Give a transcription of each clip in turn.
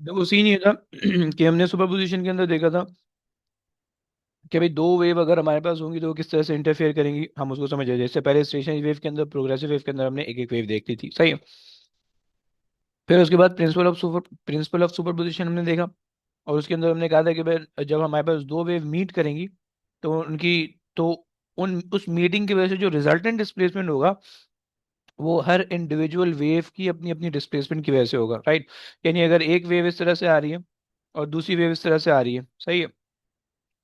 देखो सीन ये था कि हमने सुपर पोजिशन के अंदर देखा था कि भाई दो वेव अगर हमारे पास होंगी तो वो किस तरह से इंटरफेयर करेंगी, हम उसको समझ रहे। जैसे पहले स्टेशनरी वेव के अंदर, प्रोग्रेसिव वेव के अंदर हमने एक एक वेव देख ली थी, सही है। फिर उसके बाद प्रिंसिपल ऑफ सुपर पोजिशन हमने देखा, और उसके अंदर हमने कहा था कि भाई जब हमारे पास दो वेव मीट करेंगी तो उनकी, तो उन उस मीटिंग की वजह से जो रिजल्टेंट डिस्प्लेसमेंट होगा वो हर इंडिविजुअल वेव की अपनी अपनी डिस्प्लेसमेंट की वजह से होगा, राइट। यानी अगर एक वेव इस तरह से आ रही है और दूसरी वेव इस तरह से आ रही है, सही है,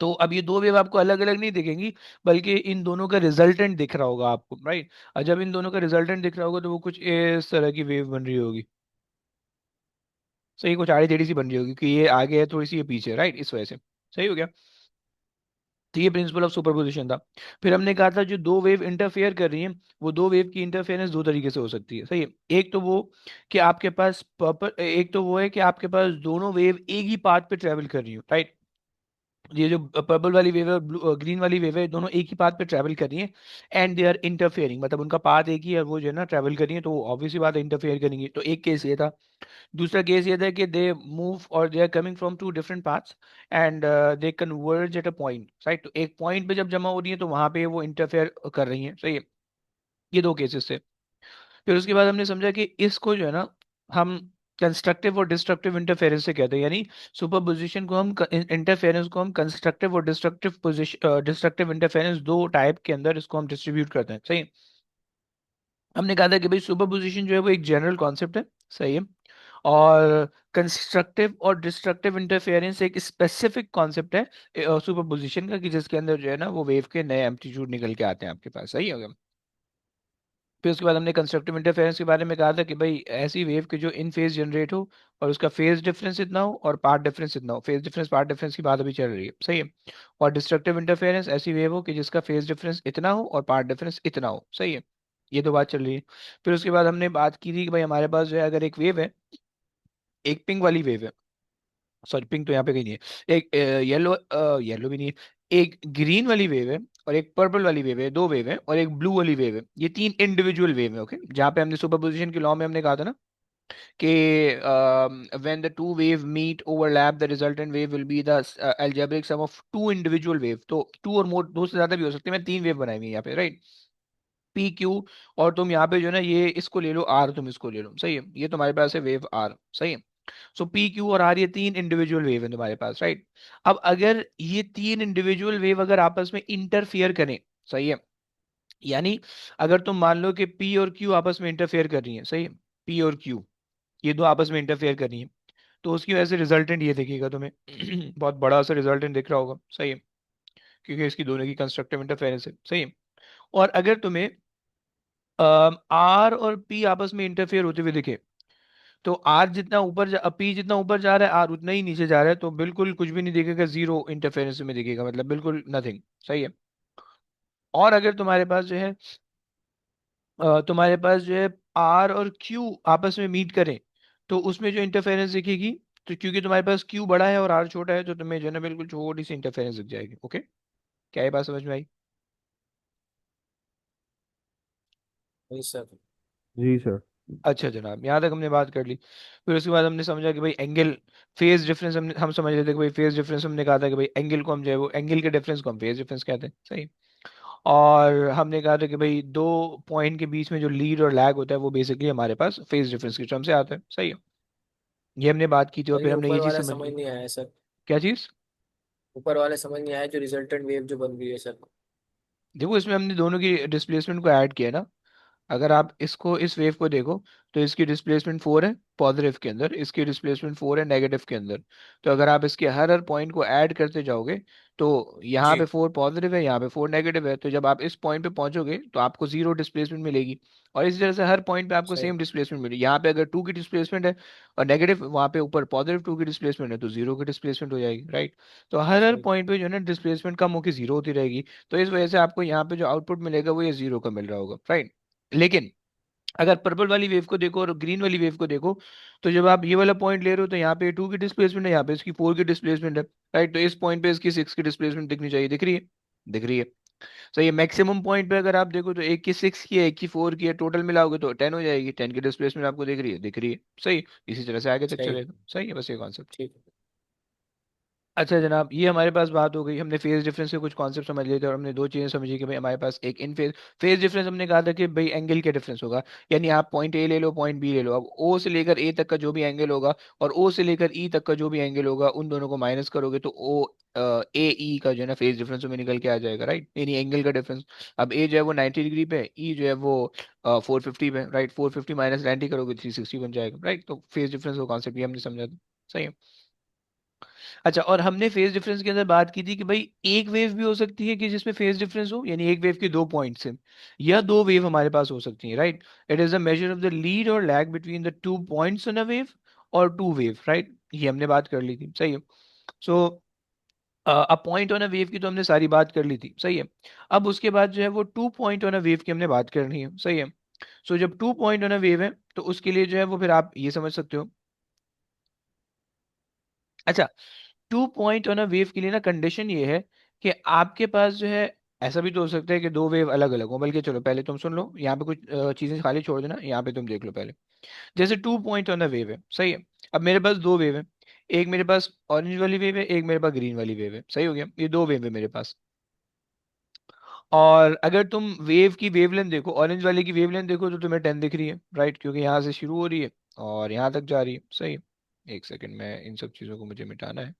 तो अब ये दो वेव आपको अलग अलग नहीं दिखेंगी, बल्कि इन दोनों का रिजल्टेंट दिख रहा होगा आपको, राइट। और जब इन दोनों का रिजल्टेंट दिख रहा होगा तो वो कुछ इस तरह की वेव बन रही होगी, सही, कुछ आड़ी टेढ़ी सी बन रही होगी कि ये आगे है थोड़ी सी, ये पीछे है, राइट, इस वजह से। सही हो गया। तो ये प्रिंसिपल ऑफ सुपरपोजिशन था। फिर हमने कहा था जो दो वेव इंटरफेयर कर रही हैं, वो दो वेव की इंटरफेरेंस दो तरीके से हो सकती है, सही है। एक तो वो कि आपके पास पर्पल, एक तो वो है कि आपके पास दोनों वेव एक ही पाथ पे ट्रेवल कर रही हो, राइट। ये जो पर्पल वाली वेव है और ग्रीन वाली वेव है, दोनों एक ही पाथ पे ट्रेवल कर रही हैं, एंड दे आर इंटरफेयरिंग, मतलब उनका पाथ एक ही है और वो जो है ना ट्रेवल कर रही है, तो ऑब्वियसली बात है इंटरफेयर करेंगी। तो एक केस ये था। दूसरा केस ये था कि दे मूव और they are coming from two different paths and they converge at a point, right. तो एक पॉइंट पे जब जमा हो रही है तो वहां पे वो इंटरफेयर कर रही हैं, सही है। ये दो केसेस थे। फिर उसके बाद हमने समझा कि इसको जो है ना हम कंस्ट्रक्टिव और डिस्ट्रक्टिव इंटरफेरेंस से कहते हैं, यानी सुपरपोजिशन को हम, इंटरफेरेंस को हम कंस्ट्रक्टिव और डिस्ट्रक्टिव पोजिशन, डिस्ट्रक्टिव इंटरफेरेंस दो टाइप के अंदर इसको हम डिस्ट्रीब्यूट करते हैं, सही है। हमने कहा था कि भाई सुपरपोजिशन जो है वो एक जनरल कॉन्सेप्ट है, सही है। और कंस्ट्रक्टिव और डिस्ट्रक्टिव इंटरफेरेंस एक स्पेसिफिक कॉन्सेप्ट है सुपरपोजिशन का, कि जिसके अंदर जो है ना वो वेव के नए एम्पलीट्यूड निकल के आते हैं आपके पास, सही हो गया। फिर उसके बाद हमने कंस्ट्रक्टिव इंटरफेरेंस के बारे में कहा था कि भाई ऐसी वेव के जो इन फेज जनरेट हो और उसका फेज डिफरेंस इतना हो और पार्ट डिफरेंस इतना हो, फेज डिफरेंस पार्ट डिफरेंस की बात अभी चल रही है, सही है। और डिस्ट्रक्टिव इंटरफेरेंस ऐसी वेव हो कि जिसका फेज डिफरेंस इतना हो और पार्ट डिफरेंस इतना हो, सही है। ये तो बात चल रही है। फिर उसके बाद हमने बात की थी कि भाई हमारे पास जो है अगर एक वेव है, एक पिंक वाली वेव है, सॉरी पिंक तो यहाँ पे कहीं नहीं है, एक येलो, येलो भी नहीं है, एक ग्रीन वाली वेव है और एक पर्पल वाली वेव है, दो वेव है, और एक ब्लू वाली वेव है, ये तीन इंडिविजुअल वेव है, ओके। जहाँ पे हमने सुपरपोजिशन के लॉ में हमने कहा था ना कि when the two wave meet overlap the resultant wave will be the algebraic sum of two individual wave, तो टू और मोर, दो से ज्यादा भी हो सकते हैं, मैं तीन वेव बनाई हुई है यहाँ पे, राइट। पी क्यू, और तुम यहाँ पे जो है ना ये इसको ले लो आर, तुम इसको ले लो, सही है, ये तुम्हारे पास है वेव आर, सही है। सो पी क्यू और आर ये तीन इंडिविजुअल वेव है तुम्हारे पास, राइट। अब अगर ये तीन इंडिविजुअल वेव अगर आपस में इंटरफियर करें, सही है, यानी अगर तुम मान लो कि पी और क्यू आपस में इंटरफेयर कर रही है, सही है, पी और क्यू ये दो आपस में इंटरफेयर कर रही है, तो उसकी वजह से रिजल्टेंट ये दिखेगा तुम्हें बहुत बड़ा सा रिजल्टेंट दिख रहा होगा, सही है, क्योंकि इसकी दोनों की कंस्ट्रक्टिव इंटरफेरेंस है, सही है। और अगर तुम्हें आर और पी आपस में इंटरफेयर होते हुए दिखे, तो आर जितना ऊपर पी जितना ऊपर जा रहा है आर उतना ही नीचे जा रहा है, तो बिल्कुल कुछ भी नहीं दिखेगा, जीरो इंटरफेरेंस में दिखेगा, मतलब बिल्कुल नथिंग, सही है। और अगर तुम्हारे पास जो है तुम्हारे पास जो है आर और क्यू आपस में मीट करें, तो उसमें जो इंटरफेरेंस दिखेगी, तो क्योंकि तुम्हारे पास क्यू बड़ा है और आर छोटा है, तो तुम्हें जो है ना बिल्कुल छोटी सी इंटरफेरेंस दिख जाएगी, ओके। क्या ये बात समझ में आई? नहीं सर। जी सर। अच्छा जनाब, यहाँ तक हमने बात कर ली। फिर उसके बाद हमने समझा कि भाई एंगल, फेज डिफरेंस, हम समझ रहे थे कि भाई फेज डिफरेंस, हमने कहा था कि भाई एंगल को हम जो है वो एंगल के डिफरेंस को हम फेज डिफरेंस कहते हैं, सही। और हमने कहा था कि भाई दो पॉइंट के बीच में जो लीड और लैग होता है वो बेसिकली हमारे पास फेज डिफरेंस की टर्म से आता है, सही है। ये हमने बात की थी और सर फिर ये हमने ये ऊपर चीज वाला समझ समझ ली। नहीं आया सर। क्या चीज? ऊपर वाला समझ नहीं आया जो रिजल्टेंट वेव जो बन रही है सर। देखो इसमें हमने दोनों की डिस्प्लेसमेंट को ऐड किया ना। अगर आप इसको, इस वेव को देखो, तो इसकी डिस्प्लेसमेंट 4 है पॉजिटिव के अंदर, इसकी डिस्प्लेसमेंट 4 है नेगेटिव के अंदर। तो अगर आप इसके हर हर पॉइंट को ऐड करते जाओगे, तो यहाँ पे जी। 4 पॉजिटिव है, यहाँ पे 4 नेगेटिव है, तो जब आप इस पॉइंट पे पहुंचोगे तो आपको जीरो डिस्प्लेसमेंट मिलेगी। और इसी तरह से हर पॉइंट पे आपको सही। सेम डिस्प्लेसमेंट मिलेगी। यहाँ पे अगर 2 की डिस्प्लेसमेंट है और नेगेटिव, वहाँ पे ऊपर पॉजिटिव 2 की डिस्प्लेसमेंट है, तो जीरो की डिस्प्लेसमेंट हो जाएगी, राइट। तो हर हर सही। पॉइंट पे जो है ना डिस्प्लेसमेंट कम होकर जीरो होती रहेगी। तो इस वजह से आपको यहाँ पे जो आउटपुट मिलेगा वो ये जीरो का मिल रहा होगा, राइट। लेकिन अगर पर्पल वाली वेव को देखो और ग्रीन वाली वेव को देखो, तो जब आप ये वाला पॉइंट ले रहे हो तो यहाँ पे 2 की डिस्प्लेसमेंट है, यहाँ पे इसकी 4 की डिस्प्लेसमेंट है, राइट। तो इस पॉइंट पे इसकी 6 की डिस्प्लेसमेंट दिखनी चाहिए, दिख रही है? दिख रही है। सही है। मैक्सिमम पॉइंट पे अगर आप देखो तो एक की 6 की है, एक की 4 की है, टोटल मिलाओगे तो 10 हो जाएगी। 10 की डिस्प्लेसमेंट आपको दिख रही है, दिख रही है। सही। इसी तरह से आगे तक सही। चलेगा। सही है, बस ये कॉन्सेप्ट। ठीक है। अच्छा जनाब, ये हमारे पास बात हो गई, हमने फेज डिफरेंस के कुछ कॉन्सेप्ट समझ लिए थे और हमने दो चीजें समझी कि भाई हमारे पास एक इन फेज डिफरेंस हमने कहा था कि भाई एंगल के डिफरेंस होगा। यानी आप पॉइंट ए ले लो, पॉइंट बी ले लो, अब ओ से लेकर ए तक का जो भी एंगल होगा और ओ से लेकर ई तक का जो भी एंगल होगा, उन दोनों को माइनस करोगे तो ओ ए ई का जो है ना फेज डिफरेंस में निकल के आ जाएगा, राइट, यानी एंगल का डिफरेंस। अब ए जो है वो 90 डिग्री पे, ई जो है वो 450 पे, राइट, 450 माइनस 90 करोगे 360 बन जाएगा, राइट। तो फेज डिफरेंस का कॉन्सेप्ट ये हमने समझा था। सही है। अच्छा, और हमने फेज डिफरेंस के अंदर बात की थी कि भाई एक वेव भी हो सकती है कि जिसमें फेज डिफरेंस हो, यानी एक वेव के दो पॉइंट्स हैं, या दो वेव हमारे पास हो सकती हैं, right. It is the measure of the lead और lag between the two points on a wave और टू वेव, राइट, ये हमने बात कर ली थी। सही है। So a point on a wave की तो हमने सारी बात कर ली थी। सही है। अब उसके बाद जो है वो two point on a wave की हमने बात करनी है। सही है। सो जब two point on a wave है तो उसके लिए जो है वो फिर आप ये समझ सकते हो। अच्छा, two point on a wave के लिए ना कंडीशन ये है कि आपके पास जो है, ऐसा भी तो हो सकता है कि दो वेव अलग अलग हो, बल्कि चलो पहले तुम सुन लो, यहाँ पे कुछ चीजें खाली छोड़ देना, यहाँ पे तुम देख लो पहले। जैसे two point on a wave है, सही है। अब मेरे पास दो वेव है, एक मेरे पास ऑरेंज वाली वेव है, एक मेरे पास ग्रीन वाली वेव है। सही हो गया, ये दो वेव है मेरे पास। और अगर तुम वेव की वेवलेंथ देखो, ऑरेंज वाले की वेवलेंथ देखो तो तुम्हें 10 दिख रही है, राइट, क्योंकि यहाँ से शुरू हो रही है और यहाँ तक जा रही है। सही है। एक सेकंड में इन सब चीजों को मुझे मिटाना है।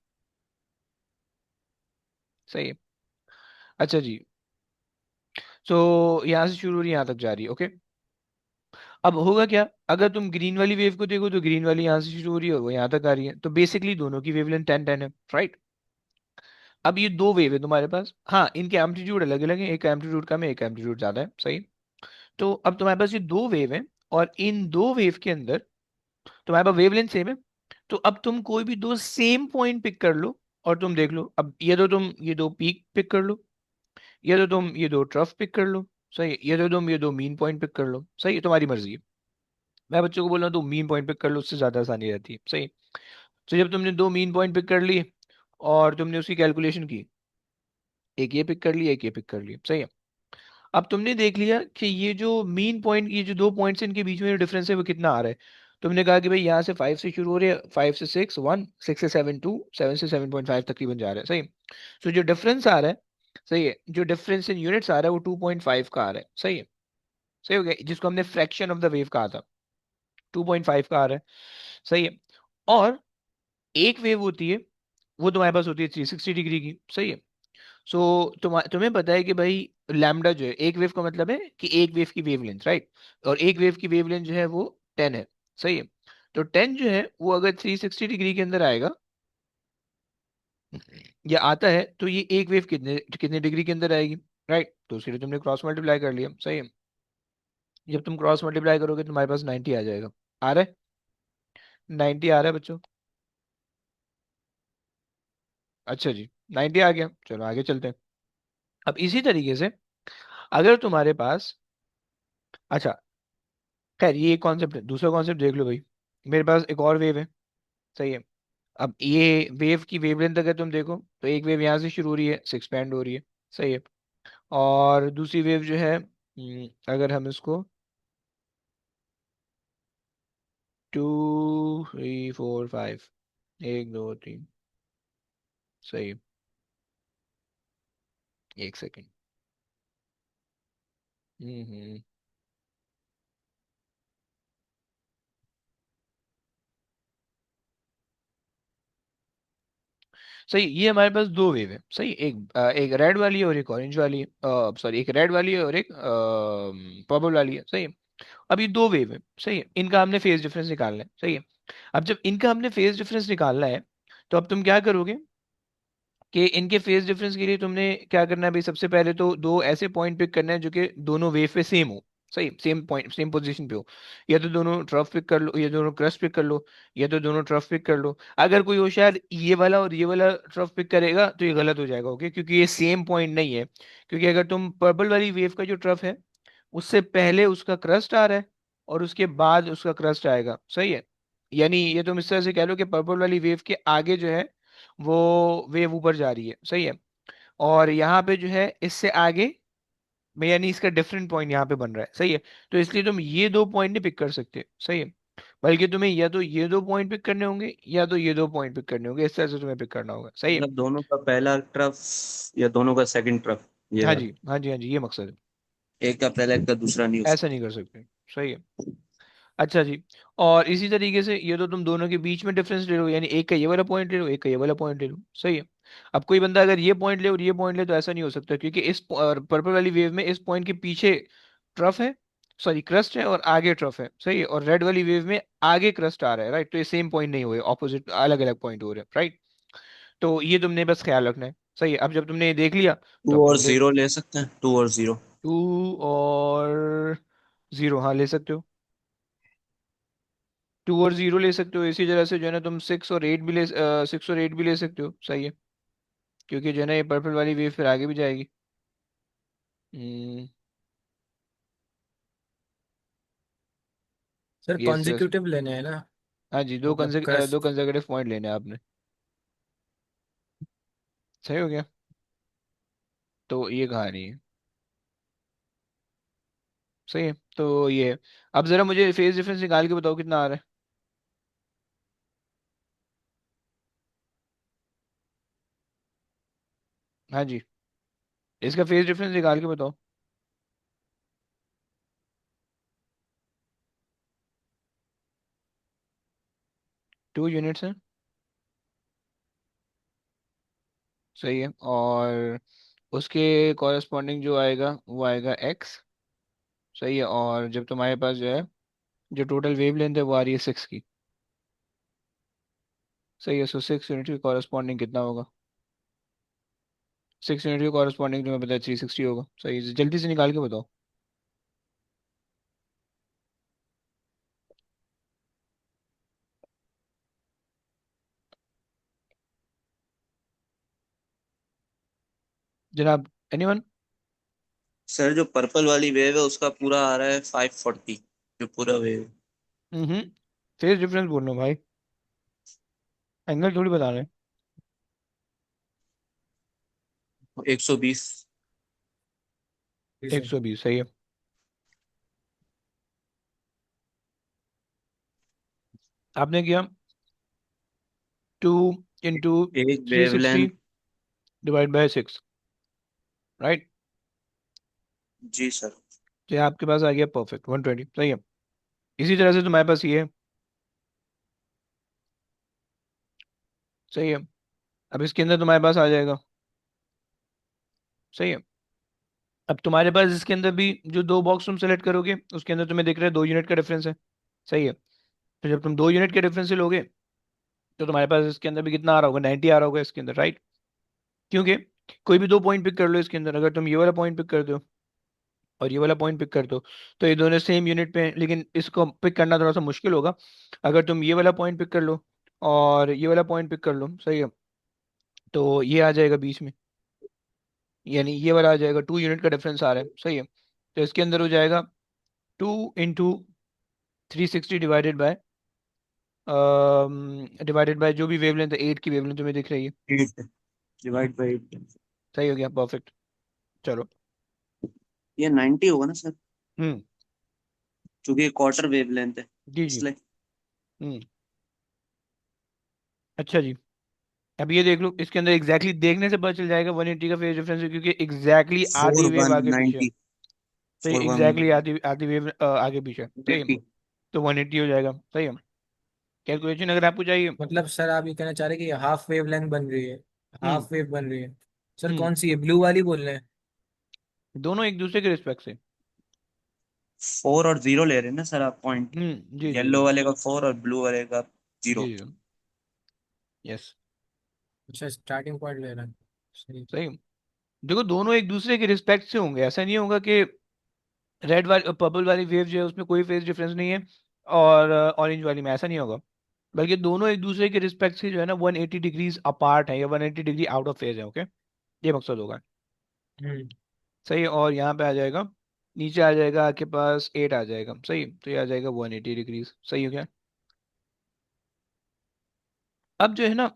सही है। अच्छा जी। सो यहाँ से शुरू हो रही है, यहाँ तक जा रही है, ओके। अब होगा क्या, अगर तुम ग्रीन वाली वेव को देखो तो ग्रीन वाली यहाँ से शुरू हो रही है और वो यहाँ तक आ रही है, तो बेसिकली दोनों की वेवलेंथ 10 10 है, राइट। अब ये दो वेव है तुम्हारे पास, हाँ, इनके एम्पलीट्यूड अलग अलग है, एक का एम्पलीट्यूड कम है, एक का एम्पलीट्यूड ज्यादा है। सही। तो अब तुम्हारे पास ये दो वेव है और इन दो वेव के अंदर तुम्हारे पास वेवलेंथ सेम है। तो अब तुम कोई भी दो सेम पॉइंट पिक कर लो और तुम देख लो, अब ये तो तुम ये दो पीक पिक कर लो, ये तो तुम ये दो ट्रफ पिक कर लो। सही है। ये तो तुम ये दो मीन पॉइंट पिक कर लो। सही है, तुम्हारी मर्जी है। मैं बच्चों को बोल रहा हूँ तुम मीन पॉइंट पिक कर लो, उससे ज्यादा आसानी रहती है। सही। तो जब तुमने दो मीन पॉइंट पिक कर लिए और तुमने उसकी कैलकुलेशन की, एक ये पिक कर लिया, एक ये पिक कर लिया। सही है। अब तुमने देख लिया कि ये जो मीन पॉइंट, ये जो दो पॉइंट्स इनके बीच में जो डिफरेंस है वो कितना आ रहा है। तुमने कहा कि भाई यहाँ से 5 से शुरू हो रही है, 5 से 6 1, 6 से 7 2, 7 से 7.5 तकरीबन जा रहा है। सही। तो जो डिफरेंस आ रहा है, सही है, जो डिफरेंस इन यूनिट्स आ रहा है वो 2.5 का आ रहा है। सही है। सही हो गया, जिसको हमने फ्रैक्शन ऑफ द वेव कहा था, 2.5 का आ रहा है। सही है। और एक वेव होती है, वो तुम्हारे पास होती है 360 डिग्री की। सही है। सो तुम्हें पता है कि भाई लैम्डा जो है, एक वेव का मतलब है कि एक वेव की वेवलेंथ, राइट, और एक वेव की वेवलेंथ जो है वो 10 है। सही है। तो 10 जो है वो अगर 360 डिग्री के अंदर आएगा या आता है तो ये एक वेव कितने कितने डिग्री के अंदर आएगी, राइट, तो उसके लिए तुमने क्रॉस मल्टीप्लाई कर लिया। सही है। जब तुम क्रॉस मल्टीप्लाई करोगे तुम्हारे पास 90 आ जाएगा। आ रहा है, 90 आ रहा है बच्चों। अच्छा जी, 90 आ गया, चलो आगे चलते हैं। अब इसी तरीके से अगर तुम्हारे पास, अच्छा, खैर ये एक कॉन्सेप्ट है, दूसरा कॉन्सेप्ट देख लो भाई। मेरे पास एक और वेव है। सही है। अब ये वेव की वेवलेंथ अगर तुम देखो तो एक वेव यहाँ से शुरू हो रही है, से एक्सपैंड हो रही है। सही है। और दूसरी वेव जो है, अगर हम इसको 2 3 4 5, एक दो तीन, सही है, एक सेकेंड। हम्म। सही, ये हमारे पास दो वेव है। सही, एक रेड वाली है और एक ऑरेंज वाली है, सॉरी, एक रेड वाली है और एक पर्पल वाली है। सही है। अब ये दो वेव है। सही है, इनका हमने फेज डिफरेंस निकालना है। सही है। अब जब इनका हमने फेज डिफरेंस निकालना है तो अब तुम क्या करोगे कि इनके फेज डिफरेंस के लिए तुमने क्या करना है भाई, सबसे पहले तो दो ऐसे पॉइंट पिक करना है जो कि दोनों वेव पे सेम हो। सही, सेम पॉइंट सेम पोजीशन पे हो। या तो दोनों ट्रफ पिक कर लो, या दोनों क्रस्ट पिक कर लो, या तो दोनों ट्रफ पिक कर लो। अगर कोई हो शायद ये वाला और ये वाला ट्रफ पिक करेगा तो ये गलत हो जाएगा, ओके, क्योंकि ये सेम पॉइंट नहीं है। क्योंकि अगर तुम पर्पल वाली वेव का जो ट्रफ है उससे पहले उसका क्रस्ट आ रहा है और उसके बाद उसका क्रस्ट आएगा। सही है। यानी ये तुम इस तरह से कह लो कि पर्पल वाली वेव के आगे जो है वो वेव ऊपर जा रही है। सही है। और यहाँ पे जो है इससे आगे में, यानी इसका डिफरेंट पॉइंट यहाँ पे बन रहा है, सही है। तो इसलिए तुम ये दो पॉइंट नहीं पिक कर सकते, सही है। बल्कि तुम्हें या तो ये दो पॉइंट पिक करने होंगे या तो ये दो पॉइंट पिक करने होंगे, इस तरह से तुम्हें पिक करना होगा, सही है। मतलब दोनों का पहला ट्रफ या दोनों का सेकंड ट्रफ, ये हाँ वाला। जी, हाँ जी, हाँ जी, ये मकसद है। एक का पहला एक का दूसरा नहीं हो ऐसा सकता। नहीं कर सकते, सही है। अच्छा जी। और इसी तरीके से ये तो तुम दोनों के बीच में डिफरेंस ले लो, यानी एक का ये वाला पॉइंट ले लो, एक का ये वाला पॉइंट ले लो, सही है। अब कोई बंदा अगर ये पॉइंट ले और ये पॉइंट ले तो ऐसा नहीं हो सकता, क्योंकि इस पर्पल वाली वेव में इस पॉइंट के पीछे ट्रफ है, सॉरी क्रस्ट है, और आगे ट्रफ है, सही है। और रेड वाली वेव में आगे क्रस्ट आ रहा है, राइट। तो ये सेम पॉइंट नहीं हुए, ऑपोजिट अलग अलग पॉइंट हो रहे हैं, राइट। तो ये तुमने बस ख्याल रखना है, सही है। अब जब तुमने ये देख लिया तो टू अब और तुम ले। जीरो ले सकते हैं, 2 और 0। 2 और 0, हाँ ले सकते हो। 2 और 0 ले सकते हो। इसी तरह से जो है ना तुम 6 और 8 भी ले, 6 और 8 भी ले सकते हो, सही है। क्योंकि जो है ना ये पर्पल वाली वेव फिर आगे भी जाएगी। हम्म, सर ये इस तरह से। कॉन्जिक्यूटिव लेने हैं ना, हाँ जी, मतलब दो क्रस्ट। कंसेक्यूटिव पॉइंट लेने हैं आपने। सही हो गया। तो ये कहानी है, सही है। तो ये है। अब जरा मुझे फेज डिफरेंस निकाल के बताओ कितना आ रहा है। हाँ जी, इसका फेज डिफरेंस निकाल के बताओ। 2 यूनिट्स है, सही है। और उसके कॉरेस्पॉन्डिंग जो आएगा वो आएगा एक्स, सही है। और जब तुम्हारे पास जो है, जो टोटल वेव लेंथ है वो आ रही है 6 की, सही है। सो 6 यूनिट के कॉरेस्पॉन्डिंग कितना होगा? 6 यूनिट के कॉरेस्पॉन्डिंग तुम्हें पता है 360 होगा, सही है। जल्दी से निकाल के बताओ जनाब। एनीवन? सर जो पर्पल वाली वेव है उसका पूरा आ रहा है 540, जो पूरा वेव। हम्म, फेज डिफरेंस बोल रहा हूँ भाई, एंगल थोड़ी बता रहे हैं। 120। 120, सही है। आपने किया 2 इंटू एक 360 वेवलेंथ। Divide by 6, right. जी सर। तो ये आपके पास आ गया परफेक्ट 120, सही है। इसी तरह से तुम्हारे पास ये है, सही है। अब इसके अंदर तुम्हारे पास आ जाएगा, सही है। अब तुम्हारे पास इसके अंदर भी जो दो बॉक्स तुम सेलेक्ट करोगे उसके अंदर तुम्हें दिख रहा है 2 यूनिट का डिफरेंस है, सही है। तो जब तुम 2 यूनिट के डिफरेंस से लोगे तो तुम्हारे पास इसके अंदर भी कितना आ रहा होगा, 90 आ रहा होगा इसके अंदर, राइट। क्योंकि कोई भी दो पॉइंट पिक कर लो इसके अंदर, अगर तुम ये वाला पॉइंट पिक कर दो और ये वाला पॉइंट पिक कर दो तो ये दोनों सेम यूनिट पे हैं, लेकिन इसको पिक करना थोड़ा सा मुश्किल होगा। अगर तुम ये वाला पॉइंट पिक कर लो और ये वाला पॉइंट पिक कर लो, सही है, तो ये आ जाएगा बीच में, यानी ये वाला आ जाएगा, 2 यूनिट का डिफरेंस आ रहा है, सही है। तो इसके अंदर हो जाएगा 2 इंटू 360 डिवाइडेड बाय जो भी वेवलेंथ है, 8 की वेवलेंथ तुम्हें दिख रही है, 8 डिवाइड बाई 8। सही हो गया, परफेक्ट। चलो। ये 90 होगा ना सर? हम्म। क्योंकि ये क्वार्टर वेवलेंथ है, जी जी। इसलिए। हम्म। अच्छा जी। अब ये देख लो, इसके अंदर एग्जैक्टली देखने से पता चल जाएगा 180 का फेज डिफरेंस है, क्योंकि एग्जैक्टली फोर आधी वेव वन आगे पीछे है। नाइनटी तो ये फोर वन एग्जैक्टली आधी आधी वेव आगे पीछे है, सही है। 80। तो 180 हो जाएगा, सही है। कैलकुलेशन अगर आपको चाहिए। मतलब सर आप ये कहना चाह रहे हैं कि हाफ वेव लेंथ बन रही है, हम्म। हाफ वेव बन रही है। सर हम्म। कौन सी है, ब्लू वाली बोल रहे हैं? दोनों एक दूसरे के रिस्पेक्ट से। 4 और 0 ले रहे हैं ना सर आप पॉइंट? जी जी येलो जी। वाले का 4 और ब्लू वाले का जी 0। जी। यस। अच्छा, स्टार्टिंग पॉइंट ले रहे हैं, सही। सही है। देखो दोनों एक दूसरे के रिस्पेक्ट से होंगे, ऐसा नहीं होगा कि रेड वाली पर्पल वाली वेव जो है उसमें कोई फेज डिफरेंस नहीं है और ऑरेंज वाली में, ऐसा नहीं होगा। बल्कि दोनों एक दूसरे के रिस्पेक्ट से जो है ना 180 डिग्रीज अपार्ट है या 180 डिग्री आउट ऑफ फेज है, ओके। ये मकसद होगा, हम्म। सही है। और यहाँ पे आ जाएगा, नीचे आ जाएगा आपके पास 8 आ जाएगा, सही। तो ये आ जाएगा 180 डिग्रीज, सही हो गया। अब जो है ना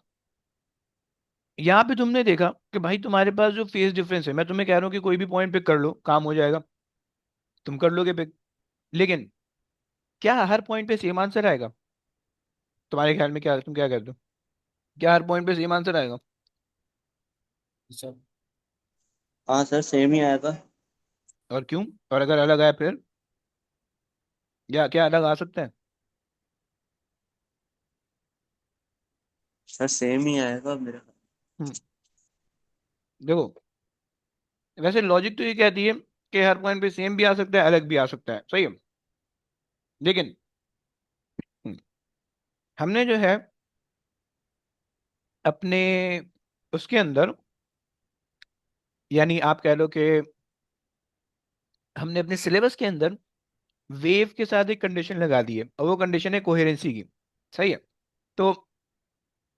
यहाँ पे तुमने देखा कि भाई तुम्हारे पास जो फेज डिफरेंस है, मैं तुम्हें कह रहा हूँ कि कोई भी पॉइंट पिक कर लो, काम हो जाएगा, तुम कर लोगे पिक। लेकिन क्या हर पॉइंट पे सेम आंसर आएगा? तुम्हारे ख्याल में क्या, तुम क्या कहते हो? क्या हर पॉइंट पे सेम आंसर आएगा? अच्छा। हाँ सर, सेम ही आएगा। और क्यों? और अगर अलग आए फिर? या क्या अलग आ सकता है? सर सेम ही आएगा मेरा। हम्म, देखो, वैसे लॉजिक तो ये कहती है कि हर पॉइंट पे सेम भी आ सकता है, अलग भी आ सकता है, सही है। लेकिन हम्म, हमने जो है अपने उसके अंदर, यानी आप कह लो कि हमने अपने सिलेबस के अंदर वेव के साथ एक कंडीशन लगा दी है, और वो कंडीशन है कोहेरेंसी की। सही है। तो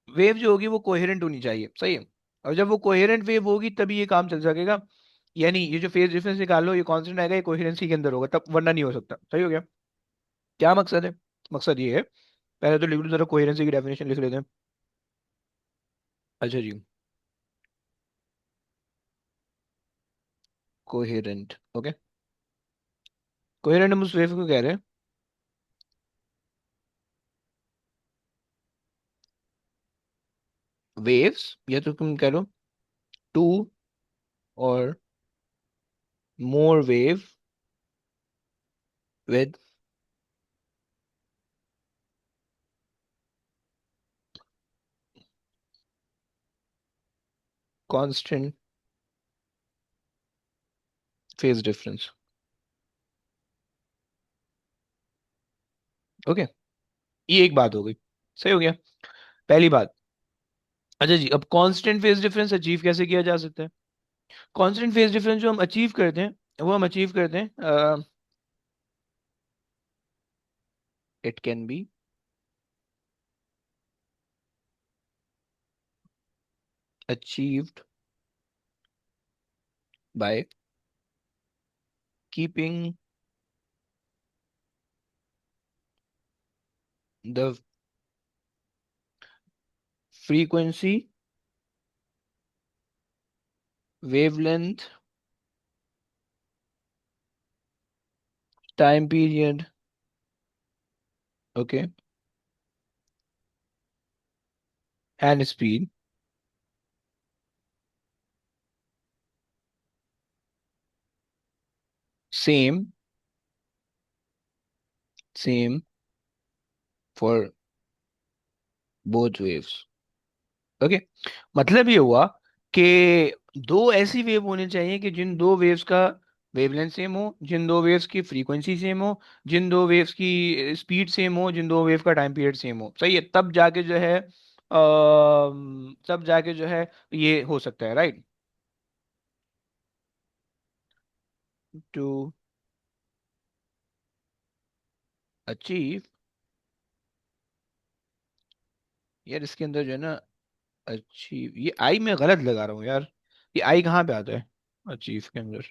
वेव जो होगी वो कोहेरेंट होनी चाहिए, सही है। और जब वो कोहेरेंट वेव होगी तभी ये काम चल सकेगा। यानी ये जो फेज डिफरेंस निकाल लो, ये कांस्टेंट आएगा, ये कोहेरेंसी के अंदर होगा, तब, वरना नहीं हो सकता। सही हो गया? क्या मकसद है? मकसद ये है, पहले तो लिख लो जरा, कोहेरेंसी की डेफिनेशन लिख लेते हैं। अच्छा जी, कोहेरेंट, ओके। कोहेरेंट हम उस वेव को कह रहे हैं, वेव्स, या तो तुम कह लो टू और more wave with constant phase difference. Okay, ये एक बात हो गई। सही हो गया, पहली बात। अच्छा जी, अब कांस्टेंट फेज डिफरेंस अचीव कैसे किया जा सकता है? कांस्टेंट फेज डिफरेंस जो हम अचीव करते हैं, वो हम अचीव करते हैं, it can be achieved by keeping the frequency, wavelength, time period, okay, and speed same, same for both waves, okay. मतलब ये हुआ कि दो ऐसी वेव होनी चाहिए कि जिन दो वेव्स का वेवलेंथ सेम हो, जिन दो वेव्स की फ्रीक्वेंसी सेम हो, जिन दो वेव्स की स्पीड सेम हो, जिन दो वेव का टाइम पीरियड सेम हो, सही है। तब जाके जो है तब जाके जो है ये हो सकता है, राइट। टू अचीव, यार इसके अंदर जो है ना, अचीव, ये आई मैं गलत लगा रहा हूँ यार। ये आई कहाँ पे आता है अचीव के अंदर?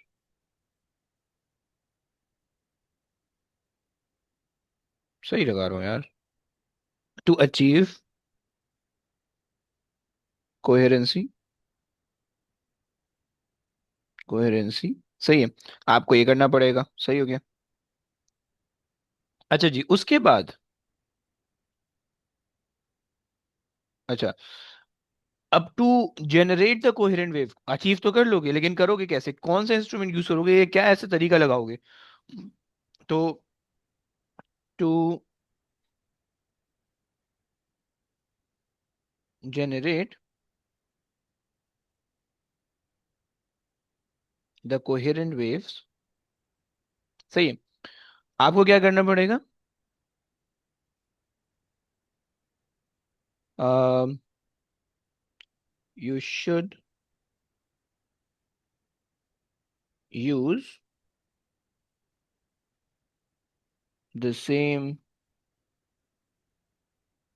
सही लगा रहा हूँ यार। टू अचीव कोहेरेंसी, कोहेरेंसी, सही है। आपको ये करना पड़ेगा, सही हो गया। अच्छा जी, उसके बाद, अच्छा, अब to generate the coherent wave, achieve तो कर लोगे, लेकिन करोगे कैसे? कौन सा इंस्ट्रूमेंट यूज करोगे? ये क्या ऐसे तरीका लगाओगे? तो to generate the coherent waves, सही है। आपको क्या करना पड़ेगा? You should use the same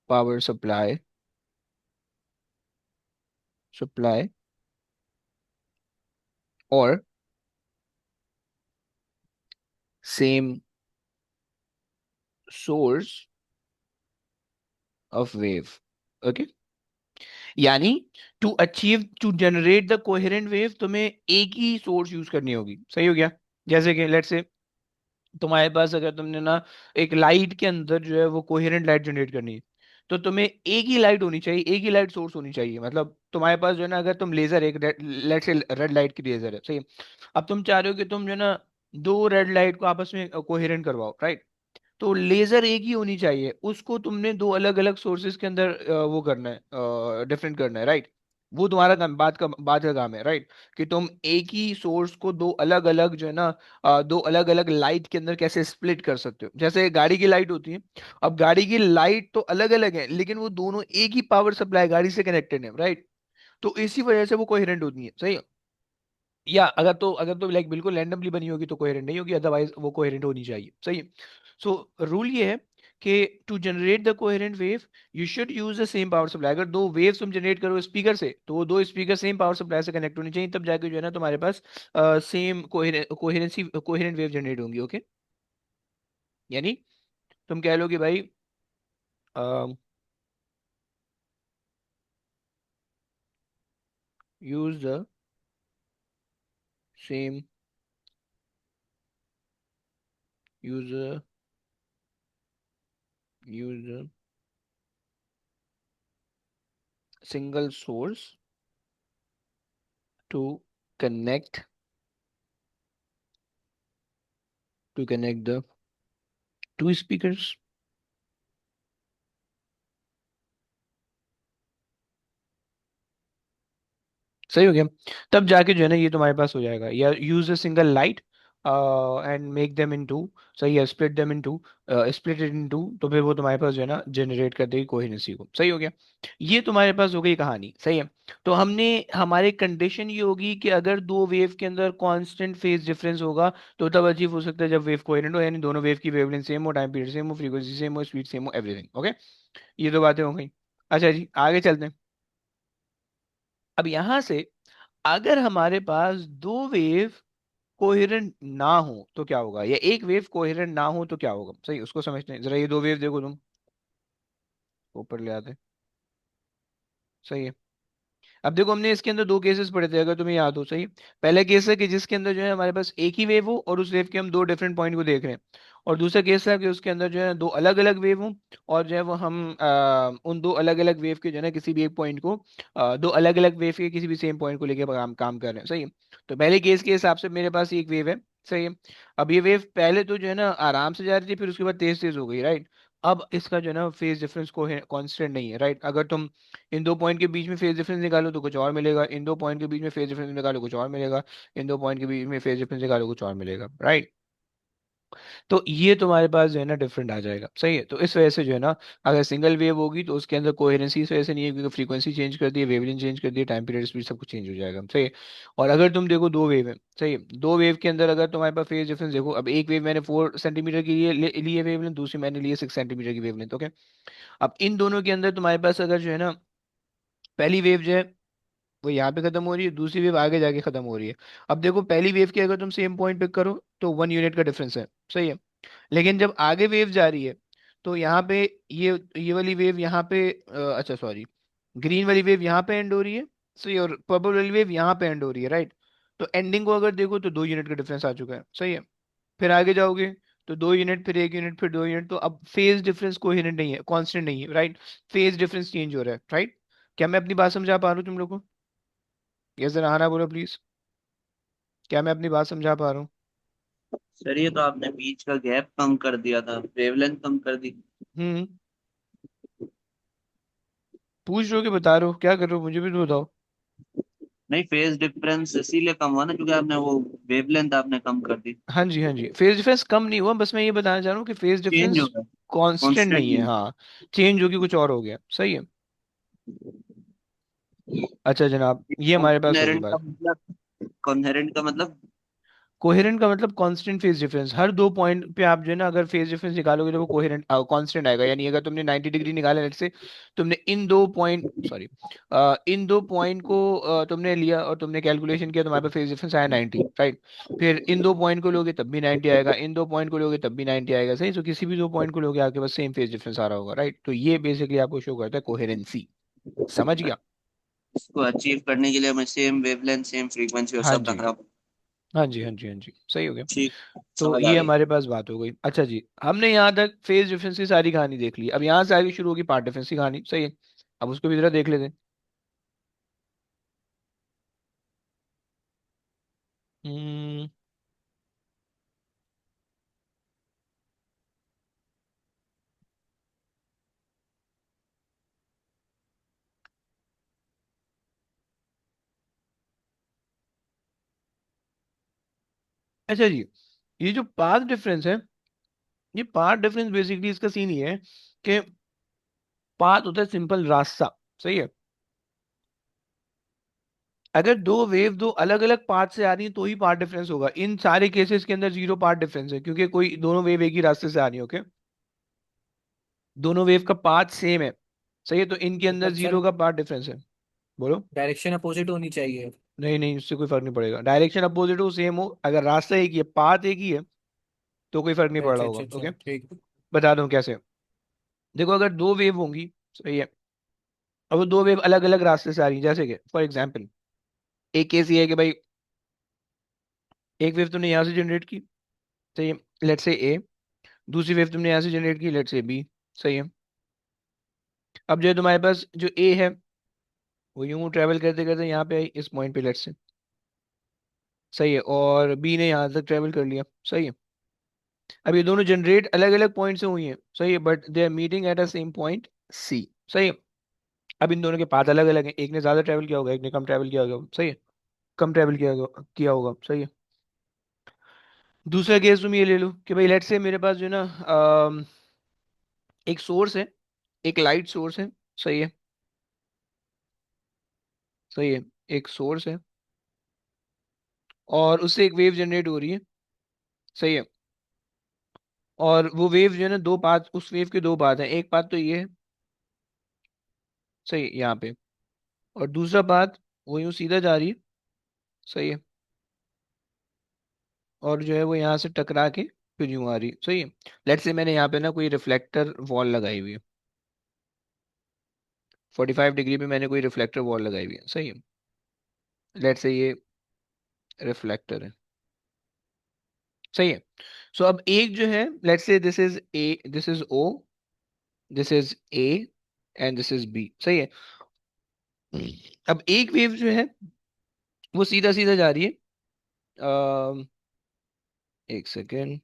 power supply और same source of wave, okay. यानी to generate the coherent wave तुम्हें एक ही सोर्स यूज करनी होगी, सही हो गया। जैसे कि लेट्स से तुम्हारे पास अगर तुमने ना एक लाइट के अंदर जो है वो कोहेरेंट लाइट जनरेट करनी है, तो तुम्हें एक ही लाइट होनी चाहिए, एक ही लाइट सोर्स होनी चाहिए। मतलब तुम्हारे पास जो है ना, अगर तुम लेजर एक लेट से रेड लाइट की लेजर है, सही है। अब तुम चाह रहे हो कि तुम जो है ना दो रेड लाइट को आपस में कोहेरेंट करवाओ, राइट। तो लेजर एक ही होनी चाहिए, उसको तुमने दो अलग अलग सोर्सेज के अंदर वो करना है, डिफरेंट करना है, राइट। वो तुम्हारा काम, बात का काम है, राइट। कि तुम एक ही सोर्स को दो अलग अलग जो है ना दो अलग अलग लाइट के अंदर कैसे स्प्लिट कर सकते हो। जैसे गाड़ी की लाइट होती है, अब गाड़ी की लाइट तो अलग अलग है, लेकिन वो दोनों एक ही पावर सप्लाई गाड़ी से कनेक्टेड है, राइट। तो इसी वजह से वो कोहेरेंट होती है, सही है। या अगर तो लाइक बिल्कुल रैंडमली बनी होगी तो कोहेरेंट नहीं होगी, अदरवाइज वो कोहेरेंट होनी चाहिए, सही है। सो रूल ये है कि to generate the coherent wave you should use the same power supply. अगर दो वेव तुम जनरेट करो स्पीकर से, तो वो दो स्पीकर सेम पावर सप्लाई से कनेक्ट होनी चाहिए, तब जाके जो है ना तुम्हारे पास सेम कोहेरेंट वेव जनरेट होंगी, ओके। यानी तुम कह लो कि भाई use the same use use single source to connect connect the two speakers। सही हो गया। तब जाके जो है ना ये तुम्हारे पास हो जाएगा। या use a single light and make them in two, सही है, split them in two, split it in two, तो फिर वो तुम्हारे पास जो है ना जनरेट कर देगी कोहेरेंसी को, सही हो गया। ये तुम्हारे पास हो गई कहानी, सही है। तो हमने हमारे कंडीशन ये होगी कि अगर दो वेव के अंदर कांस्टेंट फेज डिफरेंस होगा तो तब अचीव हो सकता है जब वेव कोहेरेंट हो, यानी दोनों वेव की वेवलेंथ सेम हो, टाइम पीरियड सेम हो, फ्रीक्वेंसी सेम हो, स्पीड सेम हो, एवरीथिंग ओके। ये तो बातें हो गई। अच्छा जी, आगे चलते हैं। अब यहां से अगर हमारे पास दो वेव कोहेरेंट ना हो तो क्या होगा, या एक वेव कोहेरेंट ना हो तो क्या होगा, सही, उसको समझते हैं जरा। ये दो वेव देखो तुम, ऊपर ले आते हैं, सही है। अब देखो हमने इसके अंदर दो केसेस पढ़े थे, अगर तुम्हें याद हो, सही। पहला केस है कि जिसके अंदर जो है हमारे पास एक ही वेव हो और उस वेव के हम दो डिफरेंट पॉइंट को देख रहे हैं। और दूसरा केस है कि उसके अंदर जो है दो अलग अलग वेव हो, और जो है वो हम उन दो अलग अलग वेव के जो है ना किसी भी एक पॉइंट को दो अलग अलग वेव के किसी भी सेम पॉइंट को लेके काम कर रहे हैं, सही है। तो पहले केस के हिसाब से मेरे पास एक वेव है, सही है। अब ये वेव पहले तो जो है ना आराम से जा रही थी, फिर उसके बाद तेज तेज हो गई, राइट। अब इसका जो है ना फेज डिफरेंस को कांस्टेंट नहीं है, राइट। अगर तुम इन दो पॉइंट के बीच में फेज डिफरेंस निकालो तो कुछ और मिलेगा, इन दो पॉइंट के बीच में फेज डिफरेंस निकालो कुछ और मिलेगा, इन दो पॉइंट के बीच में फेज डिफरेंस निकालो कुछ और मिलेगा, राइट। तो ये तुम्हारे पास जो है ना डिफरेंट आ जाएगा, सही है। तो इस वजह से जो है ना अगर सिंगल वेव होगी तो उसके अंदर कोहेरेंसी इस वजह से नहीं है, क्योंकि फ्रीक्वेंसी चेंज कर दी है, वेवलेंथ चेंज कर दी है, टाइम पीरियड स्पीड सब कुछ चेंज हो जाएगा, सही है। और अगर तुम देखो दो वेव है, सही है, दो वेव के अंदर अगर तुम्हारे पास फेज डिफरेंस देखो, अब एक वेव मैंने 4 सेंटीमीटर की लिए वेवलेंथ, दूसरी मैंने लिए 6 सेंटीमीटर की वेवलेंथ, ओके। अब इन दोनों के अंदर तुम्हारे पास अगर जो है ना पहली वेव जो है वो यहाँ पे खत्म हो रही है, दूसरी वेव आगे जाके खत्म हो रही है। अब देखो पहली वेव के अगर तुम सेम पॉइंट पिक करो तो 1 यूनिट का डिफरेंस है, सही है। लेकिन जब आगे वेव जा रही है तो यहाँ पे ये वाली वेव यहाँ पे अच्छा सॉरी, ग्रीन वाली वेव यहाँ पे एंड हो रही है, सही है, और पर्पल वाली वेव यहाँ पे एंड हो रही है, राइट। तो एंडिंग को अगर देखो तो 2 यूनिट का डिफरेंस आ चुका है, सही है। फिर आगे जाओगे तो 2 यूनिट, फिर 1 यूनिट, फिर 2 यूनिट, तो अब फेज डिफरेंस कोहेरेंट नहीं है, कांस्टेंट नहीं है, राइट। फेज डिफरेंस चेंज हो रहा है, राइट। क्या मैं अपनी बात समझा पा रहा हूँ तुम लोग को? ये जरा हाँ ना बोलो प्लीज, क्या मैं अपनी बात समझा पा रहा हूँ? सर ये तो आपने बीच का गैप कम कर दिया था, वेवलेंथ कम कर दी। हम्म। पूछ रहे हो कि बता रहे हो, क्या कर रहे हो, मुझे भी तो बताओ। नहीं, फेज डिफरेंस इसीलिए कम हुआ ना क्योंकि आपने वो वेवलेंथ आपने कम कर दी। हाँ जी, हाँ जी, फेज डिफरेंस कम नहीं हुआ, बस मैं ये बताना चाह रहा हूँ कि फेज चेंज डिफरेंस हो गया, कांस्टेंट कांस्टेंट नहीं है, नहीं। हाँ। चेंज होगी कुछ और हो गया, सही है। अच्छा जनाब, ये हमारे पास होगी कॉन्हेरेंट का बात। मतलब, कॉन्हेरेंट का मतलब। कोहेरेंट का मतलब कांस्टेंट फेज डिफरेंस, हर दो पॉइंट पे आप जो है ना अगर फेज डिफरेंस निकालोगे तो वो कोहेरेंट कांस्टेंट आएगा। यानी अगर तुमने 90 डिग्री निकाला, लेट से तुमने इन दो पॉइंट सॉरी इन दो पॉइंट को तुमने लिया और तुमने कैलकुलेशन किया, तुम्हारे पास फेज डिफरेंस आया 90, राइट। फिर इन दो पॉइंट को लोगे तब भी 90 आएगा, इन दो पॉइंट को लोगे तब भी 90 आएगा, सही। तो किसी भी दो पॉइंट को लोगे आपके पास सेम फेज डिफरेंस आ रहा होगा, राइट। तो ये बेसिकली आपको शो करता है कोहेरेंसी। समझ गया? इसको अचीव करने के लिए हमें सेम वेवलेंथ सेम फ्रीक्वेंसी और हाँ सब जी, रखना। हाँ जी, हाँ जी, हाँ जी, सही हो गया। ठीक, तो समझ आ ये गई। हमारे पास बात हो गई। अच्छा जी, हमने यहाँ तक फेज डिफरेंस की सारी कहानी देख ली। अब यहाँ से आगे शुरू होगी पार्ट डिफरेंस की कहानी, सही है। अब उसको भी जरा देख लेते हैं। हम्म, अच्छा जी, ये जो पाथ डिफरेंस है, ये पाथ डिफरेंस बेसिकली इसका सीन ये है कि पाथ होता है सिंपल रास्ता, सही है। अगर दो वेव दो अलग अलग पाथ से आ रही है तो ही पाथ डिफरेंस होगा। इन सारे केसेस के अंदर जीरो पाथ डिफरेंस है, क्योंकि कोई दोनों वेव एक ही रास्ते से आ रही है, ओके। दोनों वेव का पाथ सेम है, सही है, तो इनके अंदर मतलब सर जीरो का पाथ डिफरेंस है। बोलो। डायरेक्शन अपोजिट होनी चाहिए। नहीं नहीं, इससे कोई फर्क नहीं पड़ेगा, डायरेक्शन अपोजिट हो सेम हो, अगर रास्ता एक ही है पाथ एक ही है तो कोई फर्क नहीं पड़ रहा अच्छा अच्छा होगा, अच्छा ओके। ठीक। बता दूं कैसे। देखो, अगर दो वेव होंगी, सही है, अब वो दो वेव अलग अलग रास्ते से आ रही है, जैसे कि फॉर एग्जाम्पल एक केस ये है कि भाई एक वेव तुमने यहाँ से जनरेट की, सही है, लेट्स से ए। दूसरी वेव तुमने यहाँ से जनरेट की, लेट्स से बी, सही है। अब जो है तुम्हारे पास जो ए है वो यूं ट्रेवल करते करते यहाँ पे आई इस पॉइंट पे, लेट्स से, सही है, और बी ने यहाँ तक ट्रेवल कर लिया, सही है। अब ये दोनों जनरेट अलग अलग पॉइंट से हुई हैं, सही है, but they are meeting at a same point see, सही है। अब इन दोनों के पाथ अलग अलग हैं, एक ने ज्यादा ट्रेवल किया होगा, एक ने कम ट्रेवल किया होगा, सही है, कम ट्रेवल किया होगा, सही है। दूसरा केस तुम ये ले लो कि भाई लेट्स से मेरे पास जो है ना एक सोर्स है, एक लाइट सोर्स है, सही है, सही है, एक सोर्स है और उससे एक वेव जनरेट हो रही है, सही है। और वो वेव जो है ना, दो पाथ, उस वेव के दो पाथ हैं, एक पाथ तो ये है, सही है, यहाँ पे, और दूसरा पाथ वो यूं सीधा जा रही है, सही है, और जो है वो यहाँ से टकरा के फिर यूं आ रही है, सही है। लेट्स से मैंने यहाँ पे ना कोई रिफ्लेक्टर वॉल लगाई हुई है, 45 डिग्री पे मैंने कोई रिफ्लेक्टर वॉल लगाई हुई है, सही है। लेट्स से ये रिफ्लेक्टर है, सही है। सो अब एक जो है, let's say this is A, this is O, this is A, and this is B, सही है। अब एक वेव जो है वो सीधा सीधा जा रही है, अम, एक सेकेंड,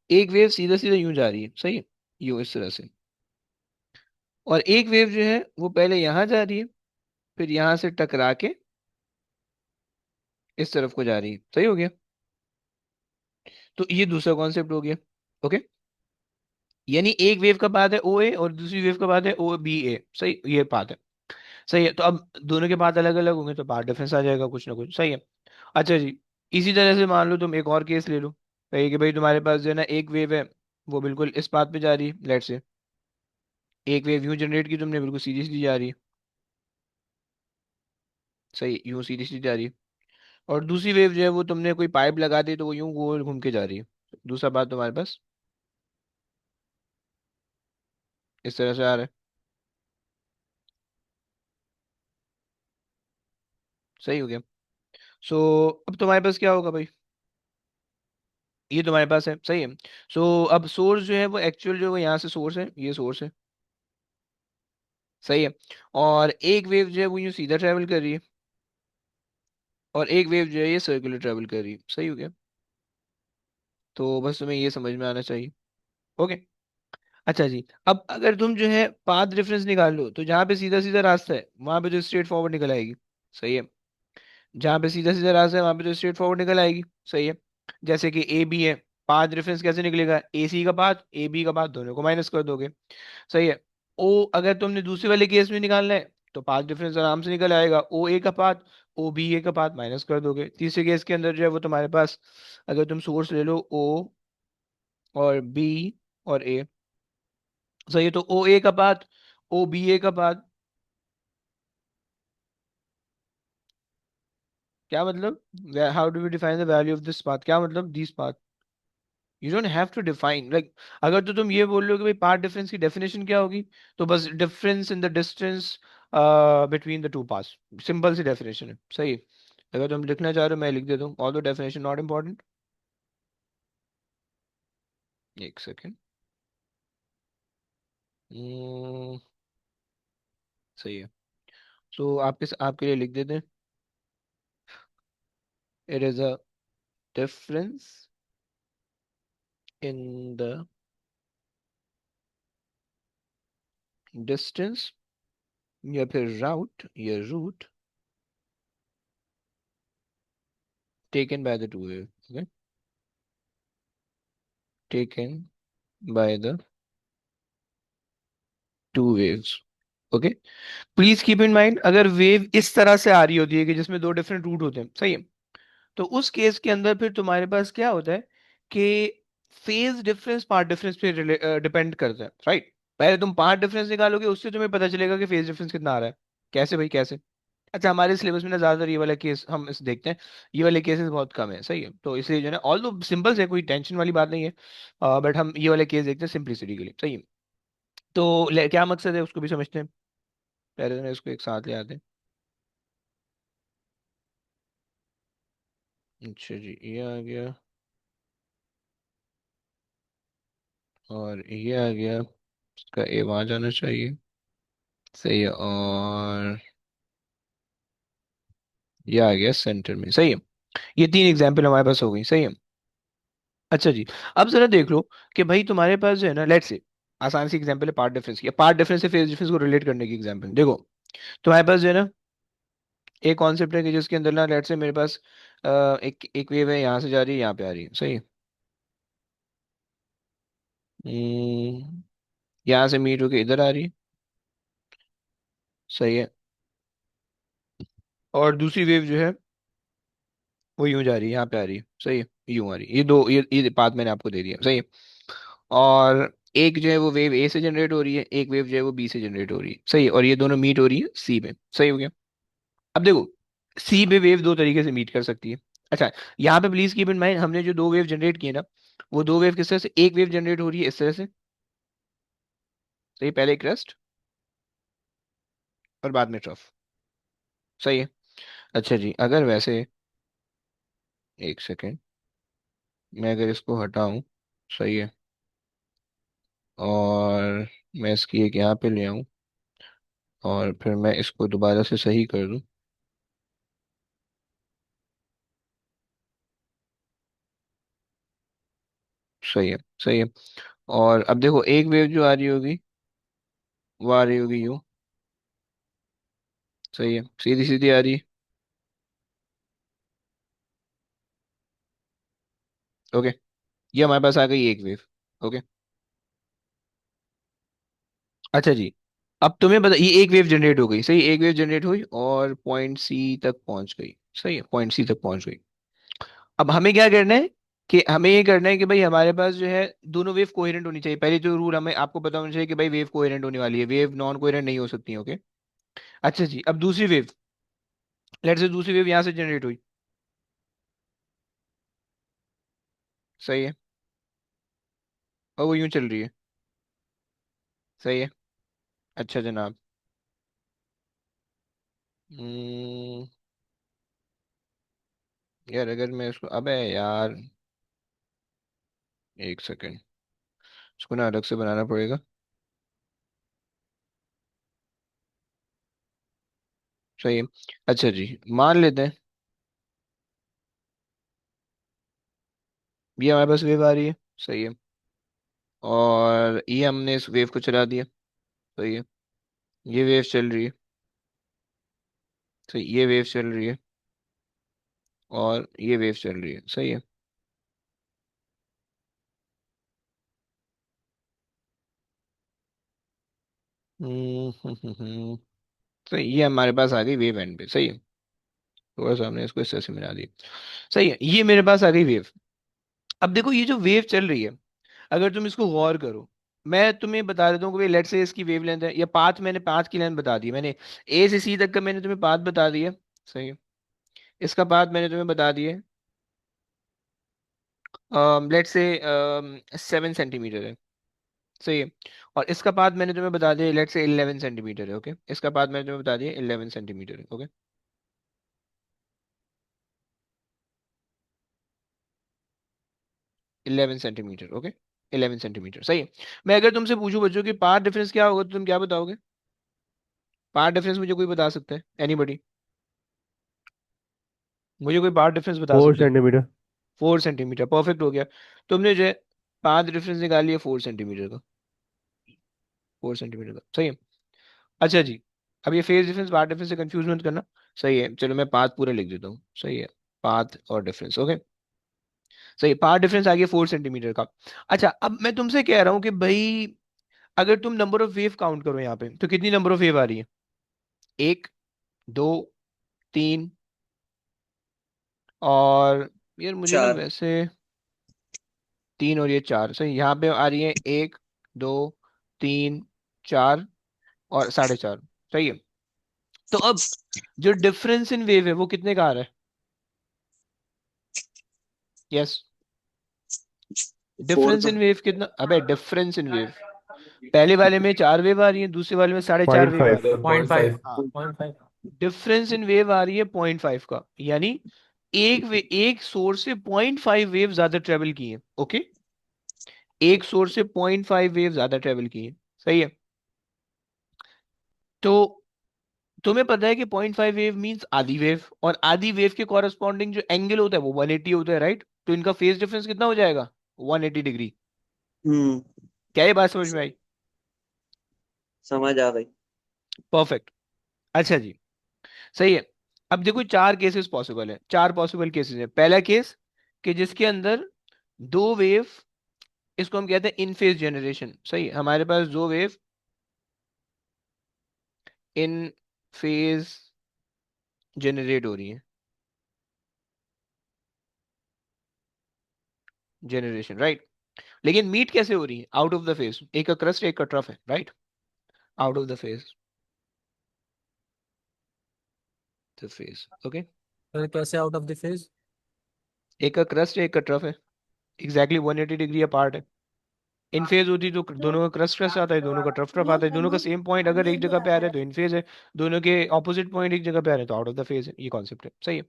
एक वेव सीधा सीधा यूं जा रही है, सही है, यूं इस तरह से। और एक वेव जो है वो पहले यहाँ जा रही है, फिर यहाँ से टकरा के इस तरफ को जा रही है, सही हो गया। तो ये दूसरा कॉन्सेप्ट हो गया, ओके। यानी एक वेव का पाथ है ओ ए और दूसरी वेव का पाथ है ओ बी ए, सही, ये पाथ है, सही है। तो अब दोनों के पाथ अलग अलग होंगे तो पाथ डिफरेंस आ जाएगा कुछ ना कुछ, सही है। अच्छा जी, इसी तरह से मान लो तुम एक और केस ले लो, कहिए कि भाई तुम्हारे पास जो है ना एक वेव है, वो बिल्कुल इस पाथ पे जा रही है, लेट से एक वेव यूं जनरेट की तुमने, बिल्कुल सीधी सीधी जा रही है, सही, यूं सीधी सीधी जा रही है। और दूसरी वेव जो है वो तुमने कोई पाइप लगा दी तो वो यूं गोल घूम के जा रही है, दूसरा पाथ तुम्हारे पास इस तरह से आ रहा है, सही हो गया। सो अब तुम्हारे पास क्या होगा भाई, ये तुम्हारे पास है, सही है। सो अब सोर्स जो है वो एक्चुअल जो है यहाँ से सोर्स है, ये सोर्स है, सही है। और एक वेव जो है वो यूं सीधा ट्रेवल कर रही है, और एक वेव जो है ये सर्कुलर ट्रेवल कर रही है, सही हो गया। तो बस तुम्हें ये समझ में आना चाहिए, ओके। अच्छा जी, अब अगर तुम जो है पाथ रेफरेंस निकाल लो तो जहाँ पे सीधा सीधा रास्ता है वहां पे तो स्ट्रेट फॉरवर्ड निकल आएगी, सही है। जहाँ पे सीधा सीधा रास्ता है वहां पे तो स्ट्रेट फॉरवर्ड निकल आएगी, सही है। जैसे कि ए बी है, पाथ रेफरेंस कैसे निकलेगा, ए सी का पाथ ए बी का पाथ दोनों को माइनस कर दोगे, सही है। ओ अगर तुमने दूसरे वाले केस में निकालना है तो पाथ डिफरेंस आराम से निकल आएगा, ओ ए का पाथ ओ बी ए का पाथ माइनस कर दोगे। तीसरे केस के अंदर जो है वो तुम्हारे पास, अगर तुम सोर्स ले लो ओ और बी और ए, सही है, तो ओ ए का पाथ ओ बी ए का पाथ, क्या मतलब, how do we define the value of this path, क्या मतलब this path, you don't have to define like. अगर तो तुम ये बोल रहे हो कि भाई पाथ डिफरेंस की डेफिनेशन क्या होगी, तो बस difference in the distance between the two paths. Simple सी डेफिनेशन है, सही है। अगर तुम लिखना चाह रहे हो मैं लिख देता हूँ, all the definition not important. एक सेकेंड। सही है। सो आपके लिए लिख देते हैं, it is a difference in the distance, या फिर राउट या route taken by the two wave, okay, taken by the two waves, okay. Please keep in mind, अगर वेव इस तरह से आ रही होती है कि जिसमें दो डिफरेंट रूट होते हैं, सही है, तो उस केस के अंदर फिर तुम्हारे पास क्या होता है कि फेज डिफरेंस पार्ट डिफरेंस पे डिपेंड करता है, राइट। पहले तुम पार्ट डिफरेंस निकालोगे, उससे तुम्हें पता चलेगा कि फेज डिफरेंस कितना आ रहा है। कैसे भाई, कैसे? अच्छा, हमारे सिलेबस में ना ज्यादातर ये वाला केस हम इस देखते हैं, ये वाले केसेस बहुत कम है, सही है, तो इसलिए जो है ना, ऑल दो सिंपल से कोई टेंशन वाली बात नहीं है, बट हम ये वाले केस देखते हैं सिंप्लिसिटी के लिए, सही है। तो क्या मकसद है उसको भी समझते हैं, पहले तो इसको एक साथ ले आते हैं। अच्छा जी, ये आ गया, और ये आ गया, इसका ए वहां जाना चाहिए, सही है, और ये आ गया सेंटर में, सही है। ये तीन एग्जाम्पल हमारे पास हो गई, सही है। अच्छा जी, अब जरा देख लो कि भाई तुम्हारे पास जो है ना, लेट्स से आसान सी एग्जांपल है पार्ट डिफरेंस की, पार्ट डिफरेंस से फेज डिफरेंस को रिलेट करने की एग्जांपल देखो। तुम्हारे पास जो है ना एक कॉन्सेप्ट है कि जिसके अंदर ना, लेट्स से मेरे पास एक एक वेव है, यहाँ से जा रही है यहाँ पे आ रही है, सही है। यहाँ से मीट होके इधर आ रही है, सही है। और दूसरी वेव जो है वो यूं जा रही है, यहाँ पे आ रही है, सही है, यूं आ रही है। ये दो, ये पाथ मैंने आपको दे दिया, सही है। और एक जो है वो वेव ए से जनरेट हो रही है, एक वेव जो है वो बी से जनरेट हो रही है, सही है, और ये दोनों मीट हो रही है सी में, सही हो गया। अब देखो, सी पे वेव दो तरीके से मीट कर सकती है। अच्छा, यहाँ पे प्लीज कीप इन माइंड, हमने जो दो वेव जनरेट किए ना, वो दो वेव किस तरह से, एक वेव जनरेट हो रही है इस तरह से, सही, पहले क्रस्ट और बाद में ट्रफ, सही है। अच्छा जी, अगर वैसे, एक सेकेंड, मैं अगर इसको हटाऊं, सही है, और मैं इसकी एक यहाँ पे ले आऊं, और फिर मैं इसको दोबारा से सही कर दूं, सही है, सही है। और अब देखो, एक वेव जो आ रही होगी वो आ रही होगी यूं, सही है, सीधी सीधी आ रही है, ओके। ये हमारे पास आ गई एक वेव, ओके। अच्छा जी, अब तुम्हें बता, ये एक वेव जनरेट हो गई, सही, एक वेव जनरेट हुई और पॉइंट सी तक पहुंच गई, सही है, पॉइंट सी तक पहुंच गई। अब हमें क्या करना है कि हमें ये करना है कि भाई हमारे पास जो है दोनों वेव कोहेरेंट होनी चाहिए, पहले जो रूल हमें आपको पता होना चाहिए कि भाई वेव कोहेरेंट होने वाली है, वेव नॉन कोहेरेंट नहीं हो सकती है, ओके। अच्छा जी, अब दूसरी वेव, लेट्स से दूसरी वेव यहाँ से जनरेट हुई, सही है, और वो यूं चल रही है, सही है। अच्छा जनाब, हम्म, यार अगर मैं इसको, अबे यार, एक सेकेंड, इसको ना अलग से बनाना पड़ेगा, सही है। अच्छा जी, मान लेते हैं ये हमारे पास वेव आ रही है, सही है, और ये हमने इस वेव को चला दिया, सही है, ये वेव चल रही है, सही, ये वेव चल रही है, और ये वेव चल रही है, सही है। सही, ये हमारे पास आ गई वेव एंड पे, सही है, थोड़ा सा हमने इसको इस तरह से मिला दिया, सही है, ये मेरे पास आ गई वेव। अब देखो, ये जो वेव चल रही है, अगर तुम इसको गौर करो, मैं तुम्हें बता देता हूँ कि भाई लेट से इसकी वेव लेंथ है, या पाथ, मैंने पाथ की लेंथ बता दी, मैंने ए से सी तक का मैंने तुम्हें पाथ बता दिया, सही है। इसका पाथ मैंने तुम्हें बता दिया, लेट से 7 सेंटीमीटर है, सही है। और इसका पाथ मैंने तुम्हें बता दिया, लेट्स से 11 सेंटीमीटर है, ओके। इसका पाथ मैंने तुम्हें बता दिया 11 सेंटीमीटर है, ओके। 11 centimetre, okay. 11 सेंटीमीटर, सही है। मैं अगर तुमसे पूछूं बच्चों कि पाथ डिफरेंस क्या होगा, तो तुम क्या बताओगे? पाथ डिफरेंस मुझे कोई बता सकता है? एनीबडी? मुझे कोई पाथ डिफरेंस बता फोर सकता है? सेंटीमीटर 4 सेंटीमीटर, परफेक्ट हो गया। तुमने जो है पाथ डिफरेंस निकाल लिया 4 सेंटीमीटर का। 4 सेंटीमीटर का, सही है। अच्छा जी, अब ये फेज डिफरेंस पाथ डिफरेंस से कंफ्यूज मत करना। सही है, चलो मैं पाथ पूरा लिख देता हूँ, सही है। पाथ और डिफरेंस, ओके। सही, पाथ डिफरेंस आ गया 4 सेंटीमीटर का। अच्छा, अब मैं तुमसे कह रहा हूँ कि भाई अगर तुम नंबर ऑफ वेव काउंट करो यहाँ पे, तो कितनी नंबर ऑफ वेव आ रही है? एक, दो, तीन, और यार मुझे ना 4। वैसे तीन और ये चार, सही। यहाँ पे आ रही है एक, दो, तीन, चार और 4.5, सही है। तो अब जो डिफरेंस इन वेव है वो कितने का आ रहा है? यस, फोर डिफरेंस का। इन वेव कितना? अबे डिफरेंस इन वेव, पहले वाले में 4 वेव आ रही है, दूसरे वाले में 4.5 पॉइंट वेव आ फाइव रही है। 0.5। हाँ, 0.5। डिफरेंस इन वेव आ रही है 0.5 का, यानी एक सोर्स से 0.5 वेव ज्यादा ट्रेवल की है, ओके। एक सोर्स से 0.5 वेव ज्यादा ट्रेवल की है, सही है। तो तुम्हें पता है कि 0.5 वेव मींस आधी वेव, और आधी वेव के कॉरेस्पॉन्डिंग जो एंगल होता है वो 180 होता है, राइट? तो इनका फेज डिफरेंस कितना हो जाएगा? 180 डिग्री। हम्म। क्या ये बात समझ में आई? समझ आ गई। परफेक्ट। अच्छा जी, सही है। अब देखो चार केसेस पॉसिबल है, चार पॉसिबल केसेस है। पहला केस कि जिसके अंदर दो वेव, इसको हम कहते हैं इन फेज जनरेशन, सही है। हमारे पास दो वेव इन फेज जनरेट हो रही है, जनरेशन, राइट। लेकिन मीट कैसे हो रही है? आउट ऑफ द फेज, एक का क्रस्ट एक का ट्रफ है, right. Out of the phase, okay. फिर कैसे आउट ऑफ द फेज? एक का क्रस्ट है एक का ट्रफ है, एग्जैक्टली 180 डिग्री अपार्ट है। इन फेज होती तो दोनों का क्रस्ट क्रस्ट आता है, दोनों का ट्रफ ट्रफ आता है, दोनों का सेम पॉइंट अगर एक जगह पे आ रहा है तो इन फेज है, दोनों के ऑपोजिट पॉइंट एक जगह पे आ रहे हैं तो आउट ऑफ द फेज है। ये कॉन्सेप्ट है, सही है।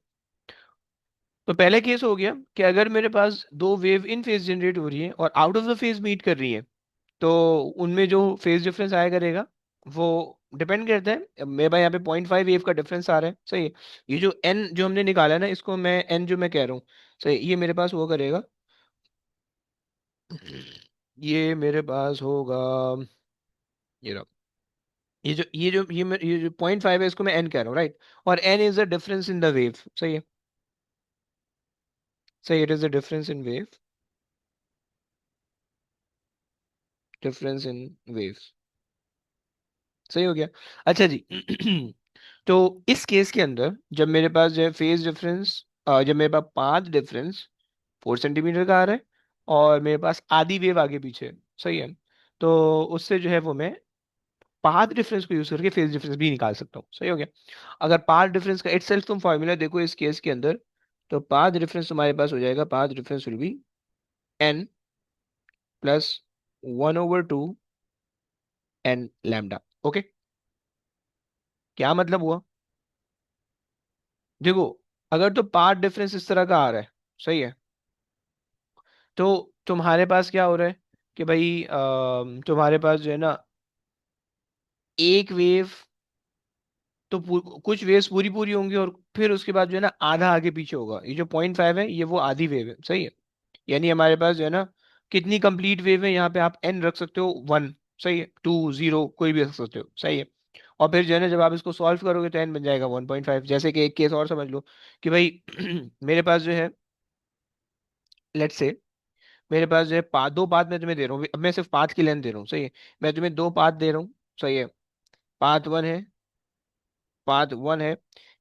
तो पहला केस हो गया कि अगर मेरे पास दो वेव इन फेज जनरेट हो रही है और out of the phase meet कर रही है, तो उनमें जो फेज डिफरेंस आया करेगा वो डिपेंड करता है। मेरे पास यहाँ पे 0.5 वेव का डिफरेंस आ रहा है, सही है। ये जो एन जो हमने निकाला है ना, इसको मैं एन जो मैं कह रहा हूँ, सही, ये मेरे पास वो करेगा, ये मेरे पास होगा, ये रहा। ये जो 0.5 है इसको मैं एन कह रहा हूँ, राइट। और N is the difference in the wave, सही है। सही, it is the difference in wave, difference in waves, सही हो गया। अच्छा जी तो इस केस के अंदर जब मेरे पास जो है फेज डिफरेंस, जब मेरे पास पाथ डिफरेंस 4 सेंटीमीटर का आ रहा है और मेरे पास आधी वेव आगे पीछे है, सही है, तो उससे जो है वो मैं पाथ डिफरेंस को यूज करके फेज डिफरेंस भी निकाल सकता हूँ, सही हो गया। अगर पाथ डिफरेंस का इटसेल्फ तुम फॉर्मूला देखो इस केस के अंदर, तो पाथ डिफरेंस तुम्हारे पास हो जाएगा, path difference will be N plus 1/2 N lambda, okay. क्या मतलब हुआ? देखो, अगर तो पाथ डिफरेंस इस तरह का आ रहा है, सही है, तो तुम्हारे पास क्या हो रहा है कि भाई तुम्हारे पास जो है ना एक वेव, तो कुछ वेव्स पूरी पूरी होंगी और फिर उसके बाद जो है ना आधा आगे पीछे होगा। ये जो 0.5 है ये वो आधी वेव है, सही है। यानी हमारे पास जो है ना कितनी कंप्लीट वेव है, यहाँ पे आप एन रख सकते हो, 1, सही है, 2, 0 कोई भी रख सकते हो, सही है। और फिर जो है ना जब आप इसको सॉल्व करोगे तो एन बन जाएगा 1.5। जैसे कि एक केस और समझ लो कि भाई मेरे पास जो है, लेट्स से मेरे पास जो है दो पाथ मैं तुम्हें दे रहा हूँ, अब मैं सिर्फ पाथ की लेंथ दे रहा हूँ, सही है। मैं तुम्हें दो पाथ दे रहा हूँ, सही है। पाथ वन है, पाथ वन है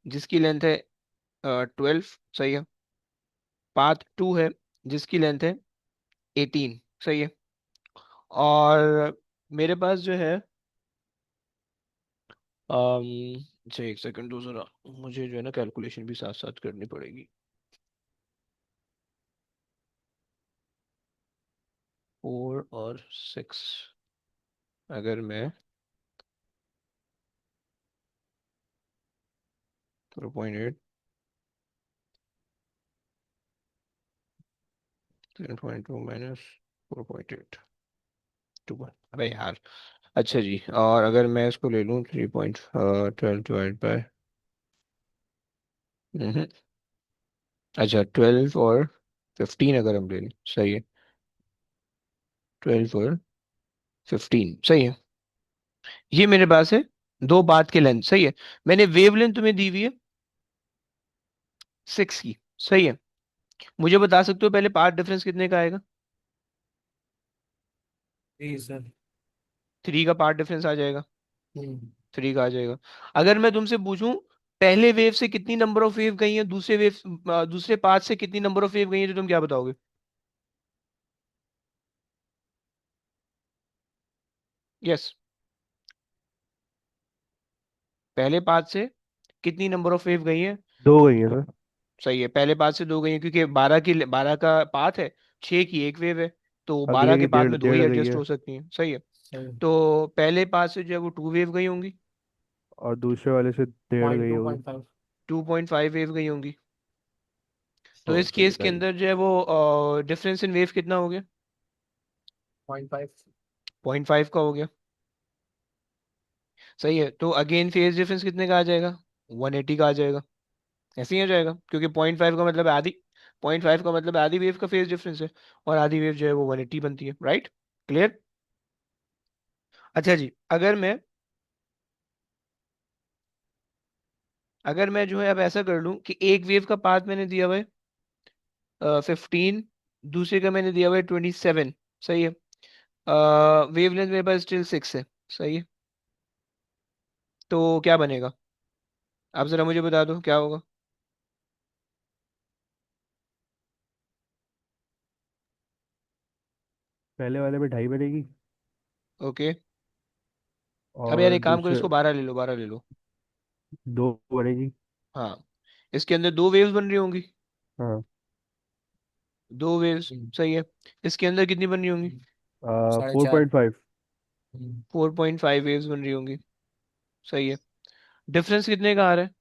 जिसकी लेंथ है 12, सही है। पाथ टू है जिसकी लेंथ है 18, सही है। और मेरे पास जो है अच्छा एक सेकंड दो जरा, मुझे जो है ना कैलकुलेशन भी साथ साथ करनी पड़ेगी। 4 और 6, अगर मैं 4.8 3.2 माइनस 4.8 अबे यार। अच्छा जी, और अगर मैं इसको ले लूँ 3.12 डिवाइड बाय, अच्छा 12 और 15 अगर हम ले लें, सही है। 12 और 15 सही है। ये मेरे पास है दो बात के लेंथ, सही है। मैंने वेवलेंथ तुम्हें दी हुई है 6 की, सही है। मुझे बता सकते हो पहले पाथ डिफरेंस कितने का आएगा? जी सर। 3 का पार्ट डिफरेंस आ जाएगा। हम्म। 3 का आ जाएगा। अगर मैं तुमसे पूछूं पहले वेव से कितनी नंबर ऑफ वेव गई है, दूसरे वेव दूसरे पाथ से कितनी नंबर ऑफ वेव गई है, तो तुम क्या बताओगे? यस, पहले पाथ से कितनी नंबर ऑफ वेव गई है? दो गई है सर। सही है, पहले पाथ से दो गई है, क्योंकि 12 का पाथ है, 6 की एक वेव है, तो अगले 12 की के पाथ डेढ़ में दो ही डेढ़ गई एडजस्ट है। हो सकती हैं, सही है। सही। तो पहले पाथ से जो है वो 2 वेव गई होंगी, और दूसरे वाले से डेढ़ पॉइंट गई टू होगी। पॉइंट फाइव 2.5 वेव गई होंगी। तो हाँ इस सही है केस के ढाई। अंदर जो है वो डिफरेंस इन वेव कितना हो गया? 0.5। 0.5 का हो गया, सही है। तो अगेन फेज डिफरेंस कितने का आ जाएगा? 180 का आ जाएगा। ऐसे ही आ जाएगा, क्योंकि 0.5 का मतलब आधी, 0.5 का मतलब आधी वेव का फेज डिफरेंस है, और आधी वेव जो है वो 180 बनती है, राइट? क्लियर? अच्छा जी, अगर मैं जो है अब ऐसा कर लूं कि एक वेव का पाथ मैंने दिया हुआ है 15, दूसरे का मैंने दिया हुआ है 27, सही है। वेवलेंथ मेरे पास स्टिल 6 है, सही है। तो क्या बनेगा? आप जरा मुझे बता दो क्या होगा। पहले वाले में ढाई बनेगी। ओके। अब यार और एक काम करो, दूसरे इसको 12 ले लो, 12 ले लो। दो बनेगी। हाँ, इसके अंदर दो वेव्स बन रही होंगी, हाँ। दो वेव्स, सही है। इसके अंदर कितनी बन रही होंगी? 4.5। 4.5। 4.5 वेव्स बन रही होंगी, सही है। डिफरेंस कितने का आ रहा है?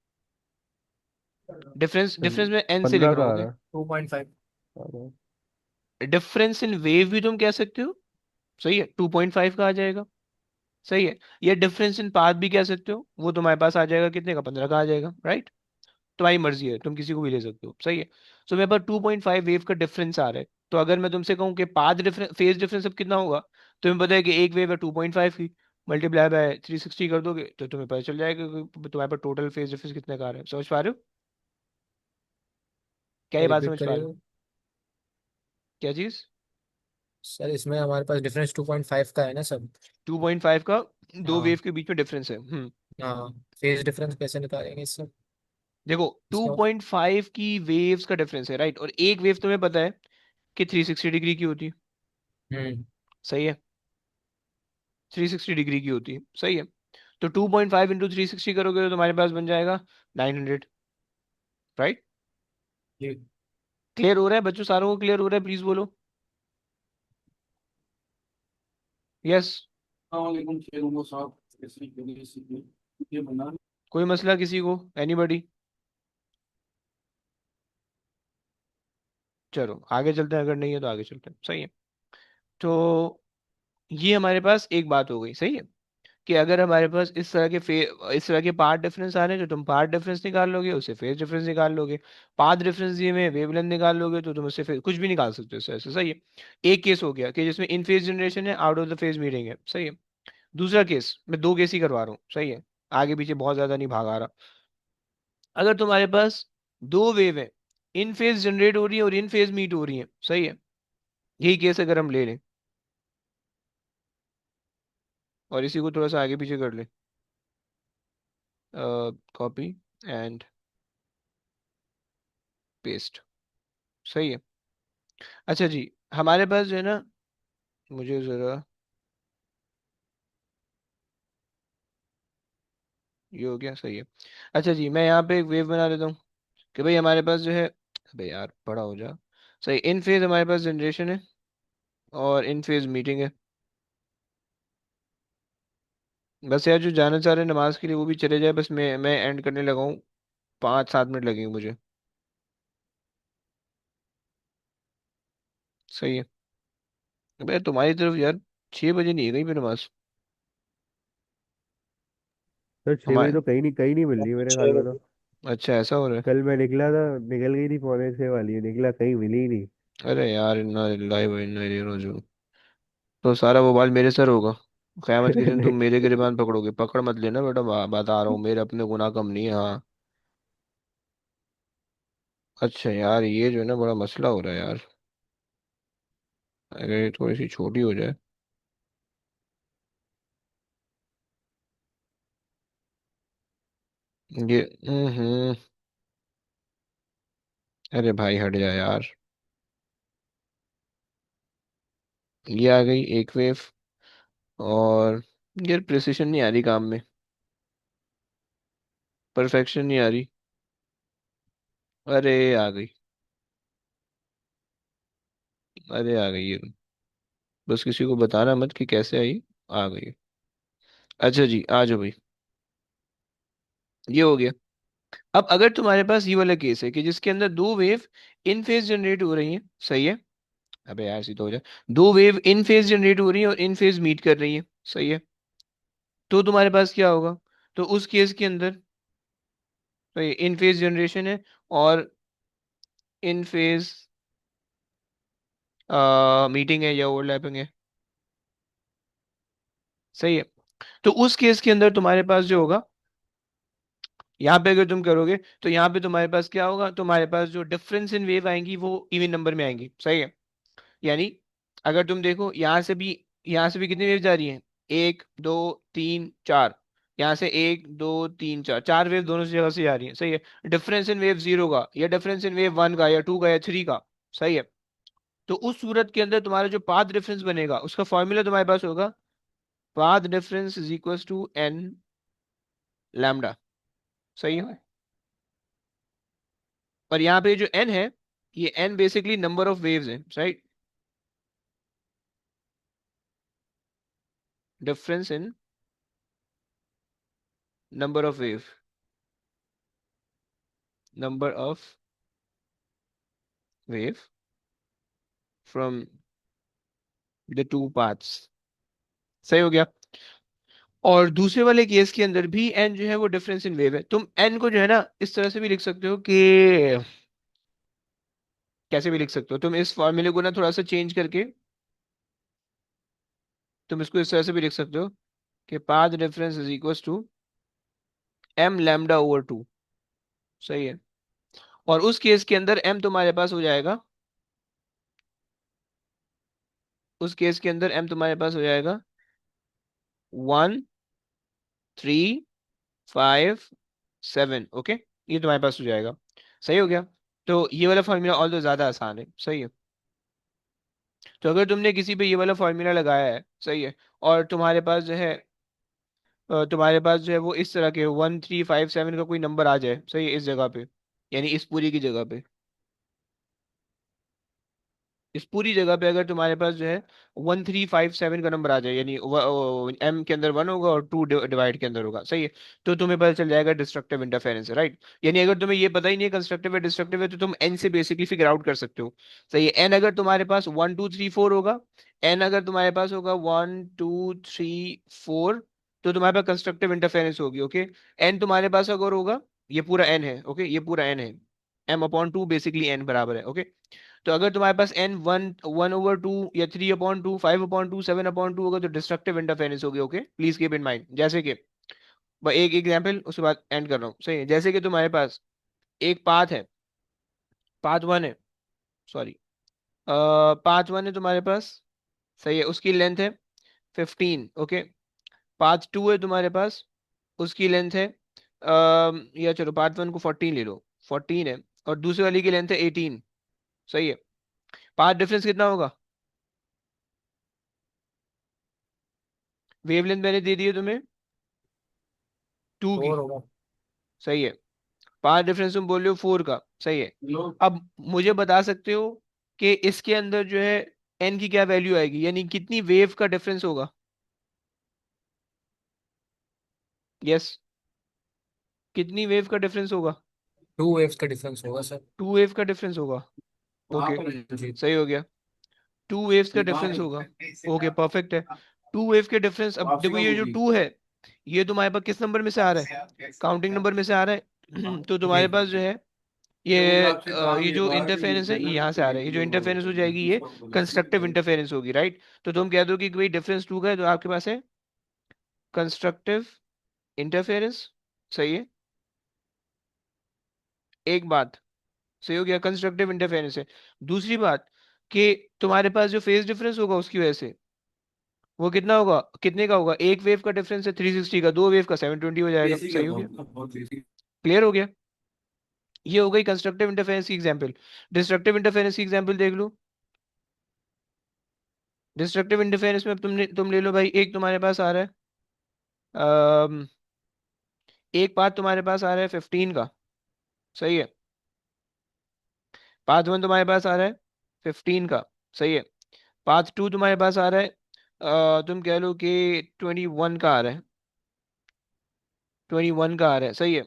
डिफरेंस डिफरेंस में एन से लिख 15 रहा का हूँ, आ ओके। रहा 2.5। है। डिफरेंस इन वेव भी तुम कह सकते हो, सही है, 2.5 का आ जाएगा, सही है। या डिफरेंस इन पाथ भी कह सकते हो, वो तुम्हारे पास आ जाएगा कितने का? 15 का आ जाएगा, राइट? तुम्हारी मर्जी है, तुम किसी को भी ले सकते हो, सही है। तो मेरे पास 2.5 वेव का डिफरेंस आ रहा है। तो अगर मैं तुमसे कहूँ कि पाथ डिफरेंस, फेज डिफरेंस अब कितना होगा, तुम्हें पता है कि एक वेव है 2.5 की, मल्टीप्लाई बाय 360 कर दोगे तो तुम्हें पता चल जाएगा कि तुम्हारे पास टोटल फेज डिफरेंस कितने का आ रहा है। समझ पा रहे हो? क्या ये बात रिपीट समझ पा रहे हो? करिए। क्या चीज? सर इसमें हमारे पास डिफरेंस 2.5 का है ना सर। 2.5 का दो हाँ। वेव के बीच में डिफरेंस है। हाँ। फेज डिफरेंस कैसे निकालेंगे इससे? देखो, इसका। 2.5 की वेव्स का डिफरेंस है, राइट? और एक वेव तुम्हें पता है कि 360 डिग्री की होती है, हम्म। सही है। 360 डिग्री की होती है, सही है। तो 2.5 इंटू 360 करोगे तो तुम्हारे पास बन जाएगा 900, राइट? जी। क्लियर हो रहा है बच्चों? सारों को क्लियर हो रहा है? प्लीज बोलो यस। कोई मसला किसी को? एनीबडी? चलो आगे चलते हैं, अगर नहीं है तो आगे चलते हैं, सही है। तो ये हमारे पास एक बात हो गई, सही है, कि अगर हमारे पास इस तरह के पार्ट डिफरेंस आ रहे हैं तो तुम पार्ट डिफरेंस निकाल लोगे, उससे फेज डिफरेंस निकाल लोगे। पाथ डिफरेंस दिए में वेवलेंथ निकाल लोगे तो तुम उससे कुछ भी निकाल सकते हो, इससे ऐसे, सही है। एक केस हो गया कि जिसमें इन फेज जनरेशन है, out of the phase meeting है, सही है। दूसरा केस, मैं दो केस ही करवा रहा हूँ, सही है, आगे पीछे बहुत ज्यादा नहीं भागा रहा। अगर तुम्हारे पास दो वेव है, इन फेज जनरेट हो रही है और इन फेज मीट हो रही है, सही है। यही केस अगर हम ले लें और इसी को थोड़ा सा आगे पीछे कर लें, कॉपी एंड पेस्ट, सही है। अच्छा जी, हमारे पास जो है ना, मुझे जरा, ये हो गया, सही है। अच्छा जी, मैं यहाँ पे एक वेव बना देता हूँ कि भाई हमारे पास जो है, अबे यार बड़ा हो जा, सही, इन फेज हमारे पास जनरेशन है और इन फेज मीटिंग है, बस यार जो जाना चाह रहे हैं नमाज के लिए वो भी चले जाए, बस मैं एंड करने लगा हूँ। 5-7 मिनट लगेंगे मुझे। सही है। अबे तुम्हारी तरफ यार 6 बजे नहीं है कहीं पे नमाज? सर 6 बजे हमारे तो कहीं नहीं मिल रही मेरे ख्याल छह में तो। बजे अच्छा ऐसा हो रहा है। कल मैं निकला था, निकल गई थी पौने 6 वाली, निकला कहीं मिली ही नहीं। अरे यार इन्ना लिल्लाहि व इन्ना इलैहि राजिऊन। तो सारा बवाल मेरे सर होगा। क़यामत के दिन तुम नहीं। मेरे गिरबान पकड़ोगे, पकड़ मत लेना बेटा, बता रहा हूँ, मेरे अपने गुनाह कम नहीं है, हाँ। अच्छा यार ये जो है ना बड़ा मसला हो रहा है यार। अगर ये थोड़ी सी छोटी हो जाए। ये अरे भाई हट जा यार। ये आ गई एक वेव। और यार प्रिसिशन नहीं आ रही काम में। परफेक्शन नहीं आ रही। अरे आ गई। अरे आ गई ये। बस किसी को बताना मत कि कैसे आई। आ गई। अच्छा जी आ जाओ भाई। ये हो गया। अब अगर तुम्हारे पास ये वाला केस है कि जिसके अंदर दो वेव इन फेज जनरेट हो रही हैं, सही है। अबे यार ऐसी तो हो जाए। दो वेव इन फेज जनरेट हो रही हैं और इन फेज मीट कर रही हैं, सही है। तो तुम्हारे पास क्या होगा? तो उस केस के अंदर तो ये इन फेज जनरेशन है और इन फेज मीटिंग है या ओवरलैपिंग है, सही है। तो उस केस के अंदर तुम्हारे पास जो होगा, यहाँ पे अगर तुम करोगे तो यहाँ पे तुम्हारे पास क्या होगा? तुम्हारे पास जो डिफरेंस इन वेव आएंगी वो इवन नंबर में आएंगी, सही है। यानी अगर तुम देखो यहाँ से भी कितनी वेव जा रही हैं? 1 2 3 4। यहाँ से 1 2 3 4, 4 वेव दोनों जगह से जा रही है, सही है। डिफरेंस इन वेव 0 का या डिफरेंस इन वेव 1 का या 2 का या 3 का, सही है। तो उस सूरत के अंदर तुम्हारा जो पाथ डिफरेंस बनेगा उसका फॉर्मूला तुम्हारे पास होगा, path difference is equal to N lambda, सही है। और यहाँ पे जो n है, ये n basically number of waves है, right. Difference in number of wave, number of wave from the two paths, सही हो गया। और दूसरे वाले केस के अंदर भी n जो है वो डिफरेंस इन वेव है। तुम n को जो है ना इस तरह से भी लिख सकते हो कि, कैसे भी लिख सकते हो तुम इस फॉर्मूले को ना थोड़ा सा चेंज करके, तुम इसको इस तरह से भी लिख सकते हो कि path difference is equal to m lambda over 2, सही है। और उस केस के अंदर m तुम्हारे पास हो जाएगा, उस केस के अंदर m तुम्हारे पास हो जाएगा 1 3 5 7, ओके। ये तुम्हारे पास हो जाएगा, सही हो गया। तो ये वाला फॉर्मूला ऑल तो ज्यादा आसान है, सही है। तो अगर तुमने किसी पे ये वाला फॉर्मूला लगाया है, सही है, और तुम्हारे पास जो है तुम्हारे पास जो है वो इस तरह के 1 3 5 7 का कोई नंबर आ जाए, सही है, इस जगह पे, यानी इस पूरी की जगह पे, इस पूरी जगह पे अगर तुम्हारे पास जो है 1 3 5 7 का नंबर आ जाए, यानी m के अंदर 1 होगा और 2 डिवाइड के अंदर होगा, सही है। तो तुम्हें पता चल जाएगा डिस्ट्रक्टिव इंटरफेरेंस है, राइट। यानी अगर तुम्हें ये पता ही नहीं है कंस्ट्रक्टिव है डिस्ट्रक्टिव है तो तुम n से बेसिकली फिगर आउट कर सकते हो, सही है। n अगर तुम्हारे पास 1 2 3 4 होगा, n अगर तुम्हारे पास होगा 1 2 3 4, तो तुम्हारे पास कंस्ट्रक्टिव इंटरफेरेंस होगी, ओके। n तुम्हारे पास अगर होगा, ये पूरा n है, ओके, ये पूरा n है, m/2 बेसिकली n बराबर है, ओके। तो अगर तुम्हारे पास एन 1/2 या 3/2 5/2 7/2 होगा तो डिस्ट्रक्टिव इंटरफेरेंस होगी, okay, please keep in mind. जैसे कि एक एग्जांपल उसके बाद एंड कर रहा हूँ, सही है। जैसे कि तुम्हारे पास एक पाथ है, पाथ 1 है, सॉरी, पाथ 1 है तुम्हारे पास, सही है, उसकी लेंथ है 15, ओके। पाथ 2 है तुम्हारे पास, उसकी लेंथ है या चलो पाथ 1 को 14 ले लो, 14 है, और दूसरे वाली की लेंथ है 18, सही है। पाथ डिफरेंस कितना होगा? वेवलेंथ मैंने दे दी है तुम्हें 2 की, फोर होगा। सही है। पाथ डिफरेंस तुम बोल रहे हो 4 का, सही है। अब मुझे बता सकते हो कि इसके अंदर जो है n की क्या वैल्यू आएगी, यानी कितनी वेव का डिफरेंस होगा? यस, कितनी वेव का डिफरेंस होगा? 2 वेव्स का डिफरेंस होगा सर। 2 वेव का डिफरेंस होगा। ओके, जी। सही हो गया। 2 वेव्स का डिफरेंस होगा। ओके, परफेक्ट है। 2 वेव के डिफरेंस, अब देखो ये जो 2 है, ये तुम्हारे पास किस नंबर में से आ रहा है? काउंटिंग नंबर में से आ रहा है। तो तुम्हारे जी। पास जो है ये जो इंटरफेरेंस है ये यहाँ से आ रहा है। ये जो इंटरफेरेंस हो जाएगी ये कंस्ट्रक्टिव इंटरफेरेंस होगी, राइट? तो तुम कह दो कि भाई डिफरेंस 2 का है, तो आपके पास है कंस्ट्रक्टिव इंटरफेरेंस। सही है, एक बात। सही हो गया, कंस्ट्रक्टिव इंटरफेरेंस है। दूसरी बात कि तुम्हारे पास जो फेज डिफरेंस होगा उसकी वजह से वो कितना होगा, कितने का होगा? एक वेव का डिफरेंस है 360 का, 2 वेव का 720 हो जाएगा। सही हो गया, क्लियर हो गया। ये हो गई कंस्ट्रक्टिव इंटरफेरेंस की एग्जांपल। डिस्ट्रक्टिव इंटरफेरेंस की एग्जांपल देख लो। डिस्ट्रक्टिव इंटरफेरेंस में तुम ले लो भाई, एक तुम्हारे पास आ रहा है अम, एक पाथ तुम्हारे पास आ रहा है 15 का। सही है, पाथ 1 तुम्हारे पास आ रहा है 15 का। सही है, पाथ 2 तुम्हारे पास आ रहा है तुम कह लो कि 21 का आ रहा है, 21 का आ रहा है। सही है,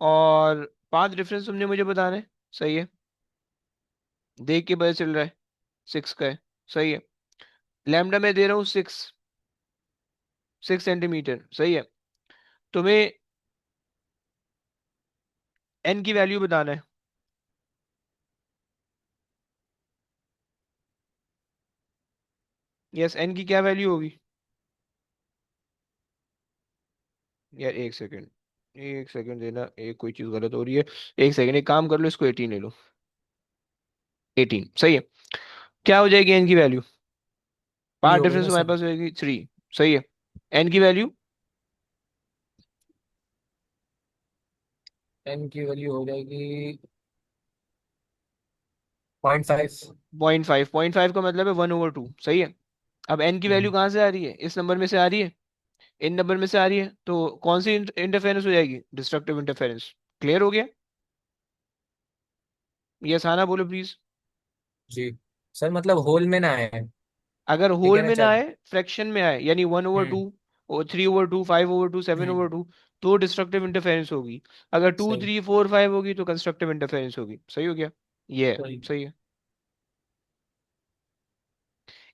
और पाथ डिफरेंस तुमने मुझे बताना है। सही है, देख के पता चल रहा है 6 का है। सही है, लैम्डा मैं दे रहा हूँ 6 सेंटीमीटर। सही है, तुम्हें एन की वैल्यू बताना है। यस, एन की क्या वैल्यू होगी? यार एक सेकंड, एक सेकंड देना, एक कोई चीज गलत हो रही है। एक सेकंड, एक काम कर लो, इसको 18 ले लो। 18, सही है। क्या हो जाएगी एन की वैल्यू? 3 पार्ट हो गई डिफरेंस ना हमारे सर। पास होगी 3। सही है, एन की वैल्यू एन की वैल्यू हो जाएगी 0.5। 0.5। 0.5 का मतलब है 1/2। सही है, अब एन की वैल्यू कहाँ से आ रही है? इस नंबर में से आ रही है, इन नंबर में से आ रही है। तो कौन सी इंटरफेरेंस हो जाएगी? Destructive interference. क्लियर हो गया? यस आना बोलो प्लीज। जी सर, मतलब होल में ना है। अगर ठीक होल है ना में ना जब। आए, फ्रैक्शन में आए, यानी 1/2 हम्म। और 3/2, 5/2, सेवन हम्म। ओवर टू तो डिस्ट्रक्टिव इंटरफेरेंस होगी। अगर टू सही। थ्री फोर फाइव होगी तो कंस्ट्रक्टिव इंटरफेरेंस होगी। सही हो गया, ये है। सही। सही है।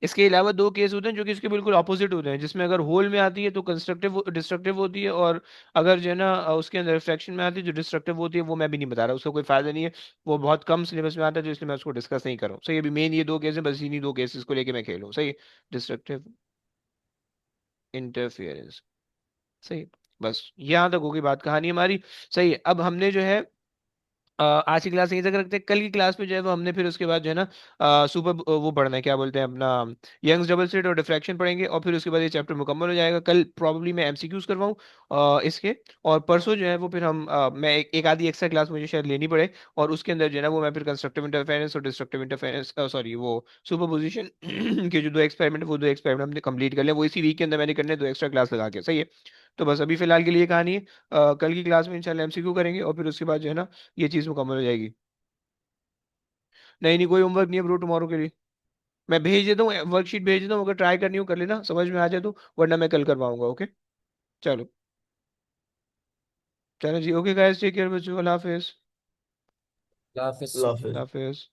इसके अलावा दो केस होते हैं जो कि इसके बिल्कुल ऑपोजिट होते हैं, जिसमें अगर होल में आती है तो कंस्ट्रक्टिव डिस्ट्रक्टिव होती है, और अगर जो है ना उसके अंदर फ्रैक्शन में आती है जो डिस्ट्रक्टिव होती है, वो मैं भी नहीं बता रहा, उसका कोई फायदा नहीं है। वो बहुत कम सिलेबस में आता है, तो इसलिए मैं उसको डिस्कस नहीं कर रहा हूँ। सही है, अभी मेन ये दो केस है, बस इन्हीं दो केसेस को लेके मैं खेलूँ। सही है, डिस्ट्रक्टिव इंटरफियरेंस। सही है। बस यहाँ तक होगी बात, कहानी हमारी। सही है, अब हमने जो है आज की क्लास यहीं तक रखते हैं। कल की क्लास में जो है वो हमने फिर उसके बाद जो है ना सुपर वो पढ़ना है, क्या बोलते हैं अपना, यंग्स डबल स्लिट और डिफ्रैक्शन पढ़ेंगे, और फिर उसके बाद ये चैप्टर मुकम्मल हो जाएगा। कल प्रॉब्ली मैं एमसीक्यूज करवाऊँ इसके, और परसों जो है वो फिर हम मैं एक आधी एक्स्ट्रा क्लास मुझे शायद लेनी पड़े, और उसके अंदर जो है ना वो मैं फिर कंस्ट्रक्टिव इंटरफेरेंस और डिस्ट्रक्टिव इंटरफेरेंस, सॉरी वो सुपरपोजिशन के जो दो एक्सपेरिमेंट वो दो एक्सपेरिमेंट हमने कंप्लीट कर लिया, वो इसी वीक के अंदर मैंने करने हैं, दो एक्स्ट्रा क्लास लगा के। सही है, तो बस अभी फिलहाल के लिए कहानी है। कल की क्लास में इंशाल्लाह एमसीक्यू करेंगे, और फिर उसके बाद जो है ना ये चीज़ मुकम्मल हो जाएगी। नहीं नहीं, कोई होमवर्क नहीं है ब्रो टुमारो के लिए। मैं भेज देता हूँ, वर्कशीट भेज देता हूँ, अगर ट्राई करनी हो कर लेना, समझ में आ जाए तो, वरना मैं कल करवाऊंगा। ओके, चलो। चलो जी, ओके गाइस, टेक केयर बच्चों, अल्लाह हाफिज़। हाफिज। अल्लाह हाफिज। अल्लाह हाफिज़।